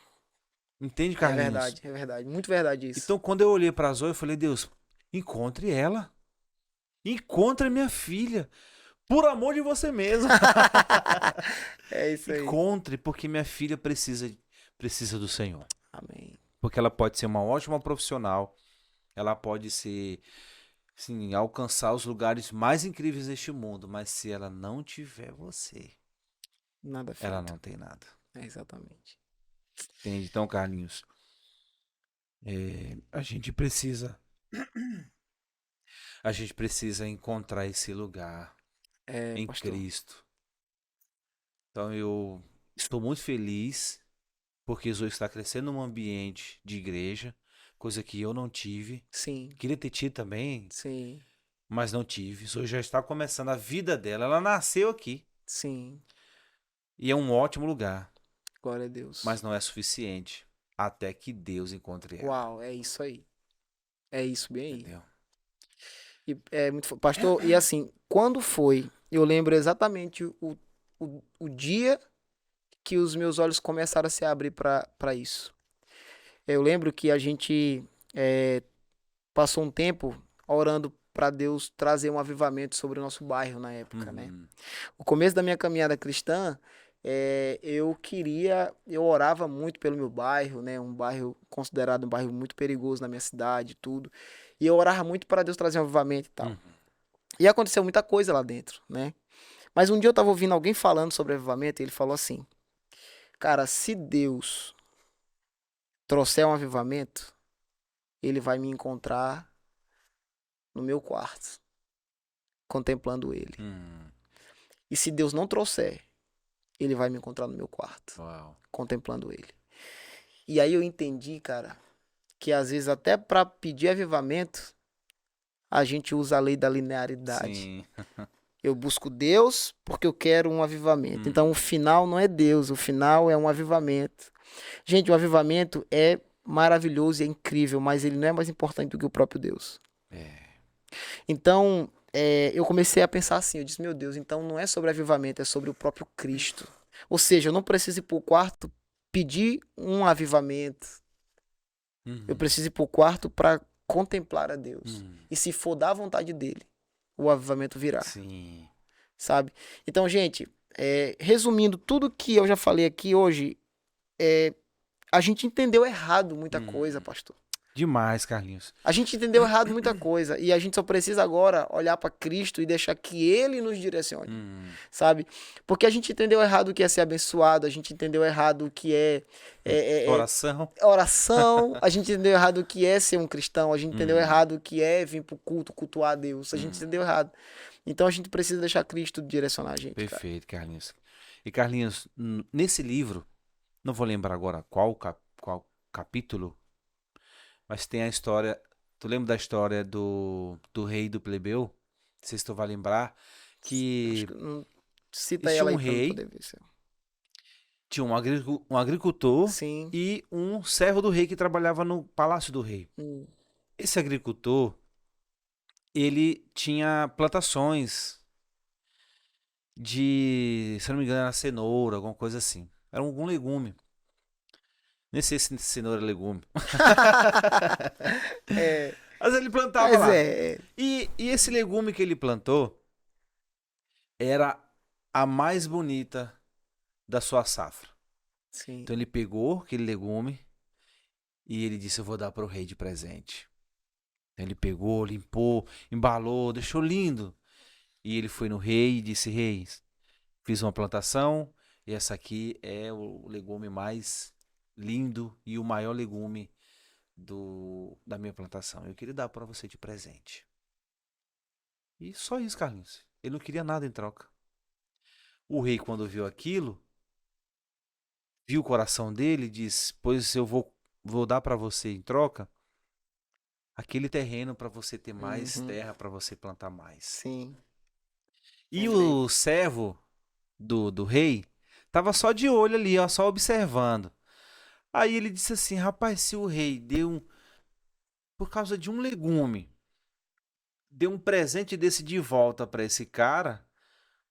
Entende, Carlinhos? É verdade. Muito verdade isso. Então quando eu olhei pra Zoe, eu falei, Deus, encontre ela. Encontre minha filha. Por amor de você mesmo. É isso aí. Encontre, porque minha filha precisa do Senhor. Amém. Porque ela pode ser uma ótima profissional. Ela pode ser, sim, alcançar os lugares mais incríveis deste mundo. Mas se ela não tiver você, Nada feito. ela não tem nada. É exatamente. Entende? Então, Carlinhos, a gente precisa, a gente precisa encontrar esse lugar É, em pastor. Cristo. Então, eu estou muito feliz porque Zoe está crescendo num ambiente de igreja, coisa que eu não tive. Sim, Queria ter tido também, sim, mas não tive. Zoe já está começando a vida dela. Ela nasceu aqui sim. e é um ótimo lugar, Glória a Deus. mas não é suficiente até que Deus encontre ela. Uau, é isso aí. É isso bem aí. Entendeu? E é muito, pastor, e assim, quando foi? Eu lembro exatamente o dia que os meus olhos começaram a se abrir para isso. Eu lembro que a gente passou um tempo orando para Deus trazer um avivamento sobre o nosso bairro na época, né? Uhum. O começo da minha caminhada cristã, eu orava muito pelo meu bairro, né? Um bairro considerado um bairro muito perigoso na minha cidade, e tudo. E eu orava muito para Deus trazer um avivamento e tal. Uhum. E aconteceu muita coisa lá dentro, né? Mas um dia eu tava ouvindo alguém falando sobre avivamento e ele falou assim: cara, se Deus trouxer um avivamento, ele vai me encontrar no meu quarto, contemplando ele. Uhum. E se Deus não trouxer, ele vai me encontrar no meu quarto, Uau. contemplando ele. E aí eu entendi, cara, que às vezes até para pedir avivamento, a gente usa a lei da linearidade. Sim. Eu busco Deus porque eu quero um avivamento. Então o Uhum. final não é Deus, o final é um avivamento. Gente, o avivamento é maravilhoso e é incrível, mas ele não é mais importante do que o próprio Deus. É. Então, eu comecei a pensar assim, eu disse, meu Deus, então não é sobre avivamento, é sobre o próprio Cristo. Ou seja, eu não preciso ir para o quarto pedir um avivamento, eu Uhum. preciso ir para o quarto para contemplar a Deus. Uhum. E se for da vontade dele, o avivamento virá, Sim. sabe? Então, gente, resumindo tudo que eu já falei aqui hoje, a gente entendeu errado muita coisa, Uhum. pastor. Demais, Carlinhos. A gente entendeu errado muita coisa e a gente só precisa agora olhar para Cristo e deixar que Ele nos direcione, Uhum. sabe? Porque a gente entendeu errado o que é ser abençoado, a gente entendeu errado o que Oração. é oração, a gente entendeu errado o que é ser um cristão, a gente entendeu Uhum. errado o que é vir pro culto, cultuar a Deus, a gente Uhum. entendeu errado. Então a gente precisa deixar Cristo direcionar a gente, cara. Perfeito, Carlinhos. E Carlinhos, nesse livro, não vou lembrar agora qual capítulo, mas tem a história. Tu lembra da história do rei e do plebeu? Não sei se tu vai lembrar. Acho Que que não cita existia ela um aí para me rei, poder ver. tinha um agricultor Sim. e um servo do rei que trabalhava no palácio do rei. Hum, Esse agricultor, ele tinha plantações de, se eu não me engano, era cenoura, alguma coisa assim. Era algum legume. Nem sei se cenoura é legume. é, Mas ele plantava mas lá. E esse legume que ele plantou era a mais bonita da sua safra. sim. Então ele pegou aquele legume e ele disse: eu vou dar para o rei de presente. Então ele pegou, limpou, embalou, deixou lindo. E ele foi no rei e disse: rei, fiz uma plantação e essa aqui é o legume mais lindo e o maior legume da minha plantação. Eu queria dar para você de presente. E só isso, Carlinhos. Ele não queria nada em troca. O rei, quando viu aquilo, viu o coração dele e disse: pois eu vou dar para você em troca aquele terreno para você ter mais Uhum, terra, para você plantar mais. sim. E Lembrei. o servo do rei tava só de olho ali, ó, só observando. Aí ele disse assim: rapaz, se o rei por causa de um legume, deu um presente desse de volta para esse cara,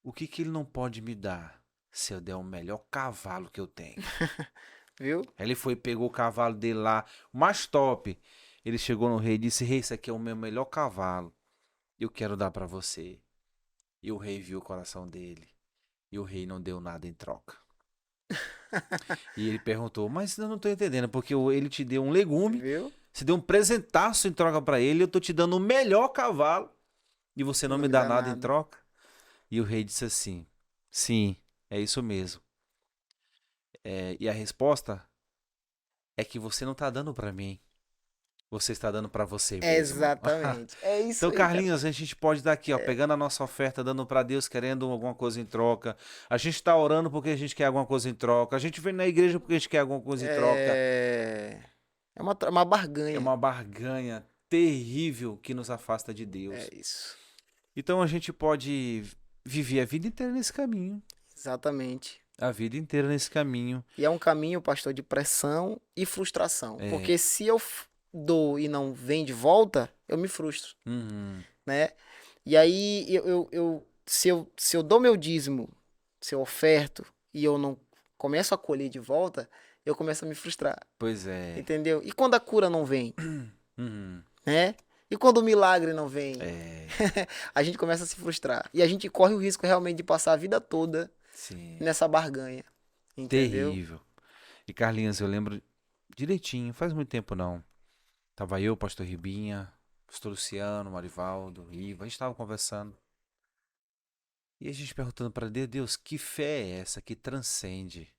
o que que ele não pode me dar se eu der o melhor cavalo que eu tenho? Viu? Aí ele foi, pegou o cavalo dele lá, o mais top. Ele chegou no rei e disse: rei, esse aqui é o meu melhor cavalo. Eu quero dar para você. E o rei viu o coração dele. E o rei não deu nada em troca. E ele perguntou: mas eu não tô entendendo, porque ele te deu um legume, Viu? você deu um presentaço em troca para ele, eu tô te dando o melhor cavalo e você não Não me me dá dá nada em nada. troca? E o rei disse assim: sim, é isso mesmo. E a resposta? é que você não tá dando pra mim. Você está dando pra você mesmo. Exatamente. É isso Então, aí, cara. Carlinhos, a gente pode estar aqui, ó, pegando a nossa oferta, dando pra Deus, querendo alguma coisa em troca. A gente está orando porque a gente quer alguma coisa em troca. A gente vem na igreja porque a gente quer alguma coisa em troca. É, é uma É barganha. uma barganha terrível que nos afasta de É Deus. isso. Então a gente pode viver a vida inteira nesse caminho. Exatamente. A vida inteira nesse caminho. E é um caminho, pastor, de pressão e frustração. É. Porque se eu dou e não vem de volta, eu me frustro, Uhum. né? E aí, se eu dou meu dízimo, se eu oferto e eu não começo a colher de volta, eu começo a me frustrar, Pois é. entendeu? E quando a cura não vem, Uhum. né? E quando o milagre não vem, É. a gente começa a se frustrar. E a gente corre o risco realmente de passar a vida toda Sim. nessa barganha, entendeu? Terrível. E Carlinhos, eu lembro direitinho, faz muito tempo não. Tava eu, pastor Ribinha, pastor Luciano, Marivaldo, Iva, a gente tava conversando. E a gente perguntando para Deus, Deus, que fé é essa que transcende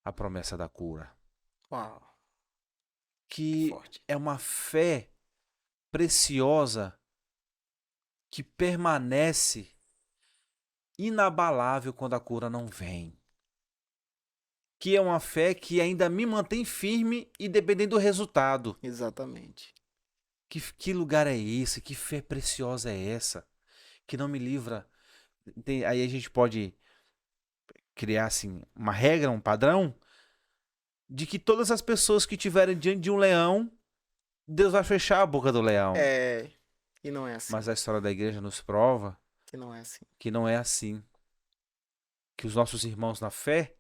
a promessa da cura? Uau, que Que forte. é uma fé preciosa que permanece inabalável quando a cura não vem. Que é uma fé que ainda me mantém firme e dependendo do resultado. Exatamente. Que lugar é esse? Que fé preciosa é essa? Que não me livra. Aí a gente pode criar assim uma regra, um padrão de que todas as pessoas que estiverem diante de um leão, Deus vai fechar a boca do leão. É, e não é assim. Mas a história da igreja nos prova Que não é assim. que não é assim. Que os nossos irmãos na fé,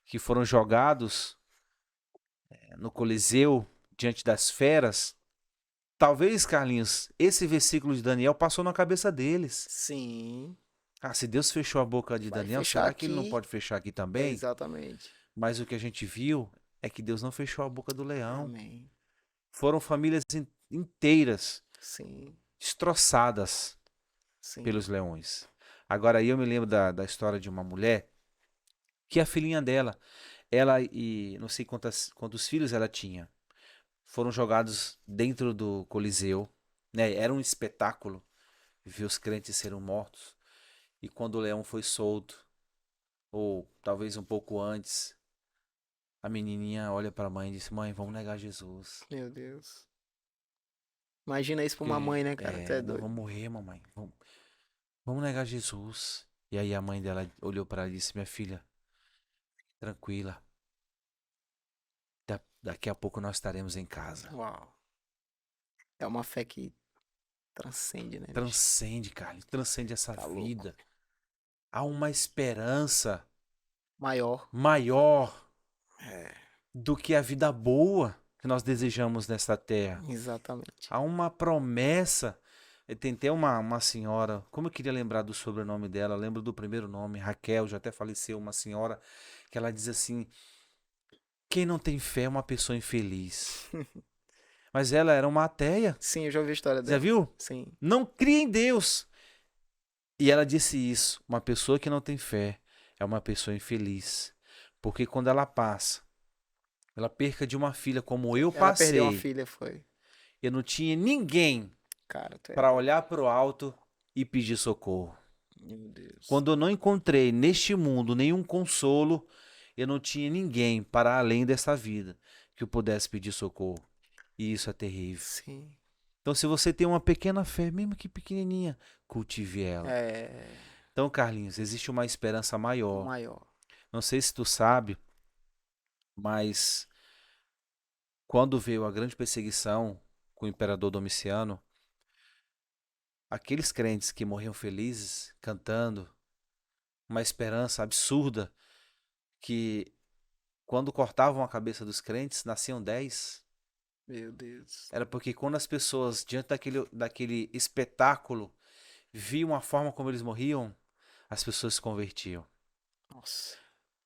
que foram jogados no Coliseu diante das feras, talvez, Carlinhos, esse versículo de Daniel passou na cabeça deles. Sim, Ah, se Deus fechou a boca de vai Daniel, fechar será que ele não aqui. pode fechar aqui também? Exatamente. Mas o que a gente viu é que Deus não fechou a boca do leão. Amém. Foram famílias inteiras Sim, destroçadas sim. pelos leões. Agora aí eu me lembro da história de uma mulher que a filhinha dela, ela e não sei quantos filhos ela tinha, foram jogados dentro do Coliseu, né? Era um espetáculo ver os crentes serem mortos. E quando o leão foi solto, ou talvez um pouco antes, a menininha olha para a mãe e diz: Mãe, vamos negar Jesus. Meu Deus. Imagina isso pra uma Porque, mãe, né, cara? Até nós doido. vamos morrer, mamãe. Vamos negar Jesus. E aí a mãe dela olhou para ela e disse: Minha filha, tranquila. Daqui a pouco nós estaremos em casa. Uau. É uma fé que transcende, né, bicho? Transcende, Carlos. Transcende essa Tá louco. vida. Há uma esperança Maior. maior É, do que a vida boa que nós desejamos nesta terra. exatamente. Há uma promessa. Tem até uma senhora, como eu queria lembrar do sobrenome dela, eu lembro do primeiro nome, Raquel, já até faleceu, uma senhora, que ela diz assim: quem não tem fé é uma pessoa infeliz. Mas ela era uma ateia, Sim, eu já ouvi a história já dela. viu? Sim. Não cria em Deus. E ela disse isso: uma pessoa que não tem fé é uma pessoa infeliz. Porque quando ela passa, ela perca de uma filha como eu Ela perdeu uma passei, filha, foi. eu não tinha ninguém Cara, tu é para doido. olhar para o alto e pedir socorro. Meu Deus. Quando eu não encontrei neste mundo nenhum consolo, eu não tinha ninguém para além dessa vida que eu pudesse pedir socorro. E isso é terrível. Sim. Então, se você tem uma pequena fé, mesmo que pequenininha, cultive ela. É Então, Carlinhos, existe uma esperança maior. maior. Não sei se tu sabe, mas quando veio a grande perseguição com o imperador Domiciano, aqueles crentes que morriam felizes, cantando, uma esperança absurda, que quando cortavam a cabeça dos crentes, nasciam 10. Meu Deus. Era porque quando as pessoas, diante daquele espetáculo, viam a forma como eles morriam, as pessoas se convertiam. Nossa.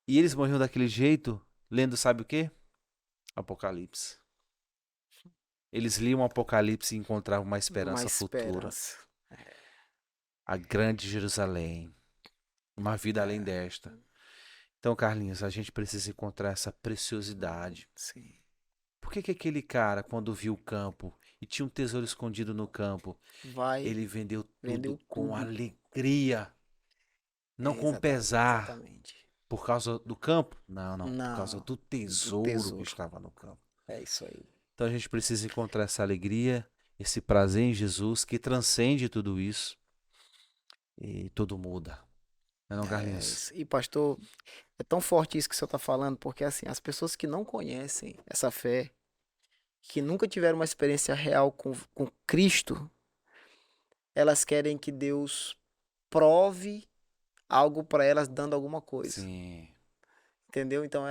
E eles morriam daquele jeito, lendo sabe o quê? Apocalipse. Eles liam o Apocalipse e encontravam uma Uma esperança futura. esperança. A grande Jerusalém. Uma vida além É, desta. Então, Carlinhos, a gente precisa encontrar essa preciosidade. sim. Por que que aquele cara, quando viu o campo e tinha um tesouro escondido no campo, Vai, ele vendeu vendeu tudo com tudo. alegria, não com Exatamente, pesar, exatamente. por causa do campo? Não, não, por causa Não, do do tesouro que tesouro. estava no campo. É isso aí. Então a gente precisa encontrar essa alegria, esse prazer em Jesus que transcende tudo isso e tudo muda. Não é não, É Carlinhos? isso. E pastor, é tão forte isso que o senhor está falando, porque assim, as pessoas que não conhecem essa fé, que nunca tiveram uma experiência real com Cristo, elas querem que Deus prove algo para elas dando alguma coisa. Sim. Entendeu? Então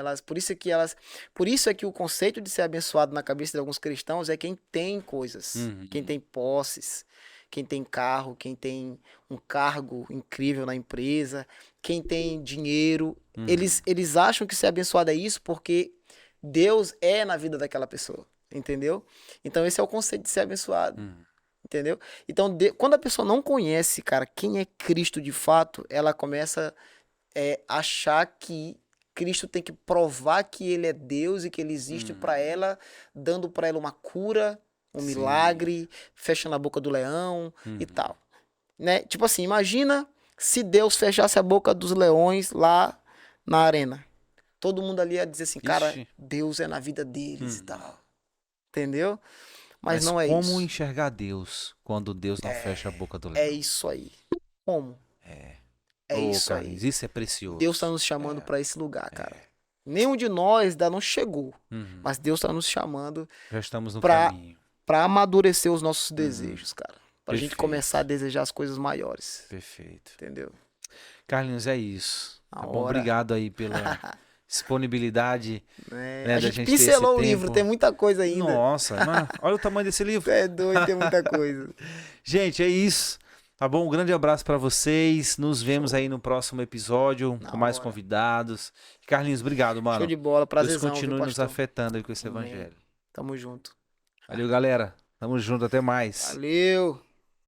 por isso é que o conceito de ser abençoado na cabeça de alguns cristãos é quem tem coisas, quem Uhum. tem posses, quem tem carro, quem tem um cargo incrível na empresa, quem tem dinheiro. Uhum. Eles acham que ser abençoado é isso porque Deus é na vida daquela pessoa, entendeu? Então esse é o conceito de ser abençoado. Uhum. Entendeu? Então, quando a pessoa não conhece, cara, quem é Cristo de fato, ela começa achar que Cristo tem que provar que ele é Deus e que ele existe para ela, dando para ela uma cura, um Sim. milagre, fechando a boca do leão e Uhum. tal, né? Tipo assim, imagina se Deus fechasse a boca dos leões lá na arena. Todo mundo ali ia dizer assim, cara, Ixi. Deus é na vida deles e Uhum. tal. Entendeu? Mas Mas não é como isso. enxergar Deus quando Deus não fecha a boca do É leão? isso aí. Como? É. É Ô, isso Carlinhos, aí. isso é Deus está precioso. nos chamando É. para esse lugar, cara. É. Nenhum de nós ainda não chegou, Uhum. mas Deus está nos chamando Já estamos no para caminho. para amadurecer os nossos Uhum. desejos, cara. Pra gente começar a Perfeito. desejar as coisas maiores, Perfeito. entendeu? Carlinhos, é isso. Na Tá bom? hora. Obrigado aí pela disponibilidade, Né? né, A da gente gente ter esse pincelou o livro, tem tempo. muita coisa ainda. Nossa, mas olha o tamanho desse livro. Você é doido, tem muita coisa. Gente, é isso. Tá bom? Um grande abraço pra vocês. Nos vemos Show. aí no próximo episódio Na com mais hora. convidados. Carlinhos, obrigado, Show mano. de bola, Deus prazerzão, viu, continue nos pastor? afetando aí com esse Amém. evangelho. Tamo junto. Valeu, galera. Tamo junto, até mais. Valeu.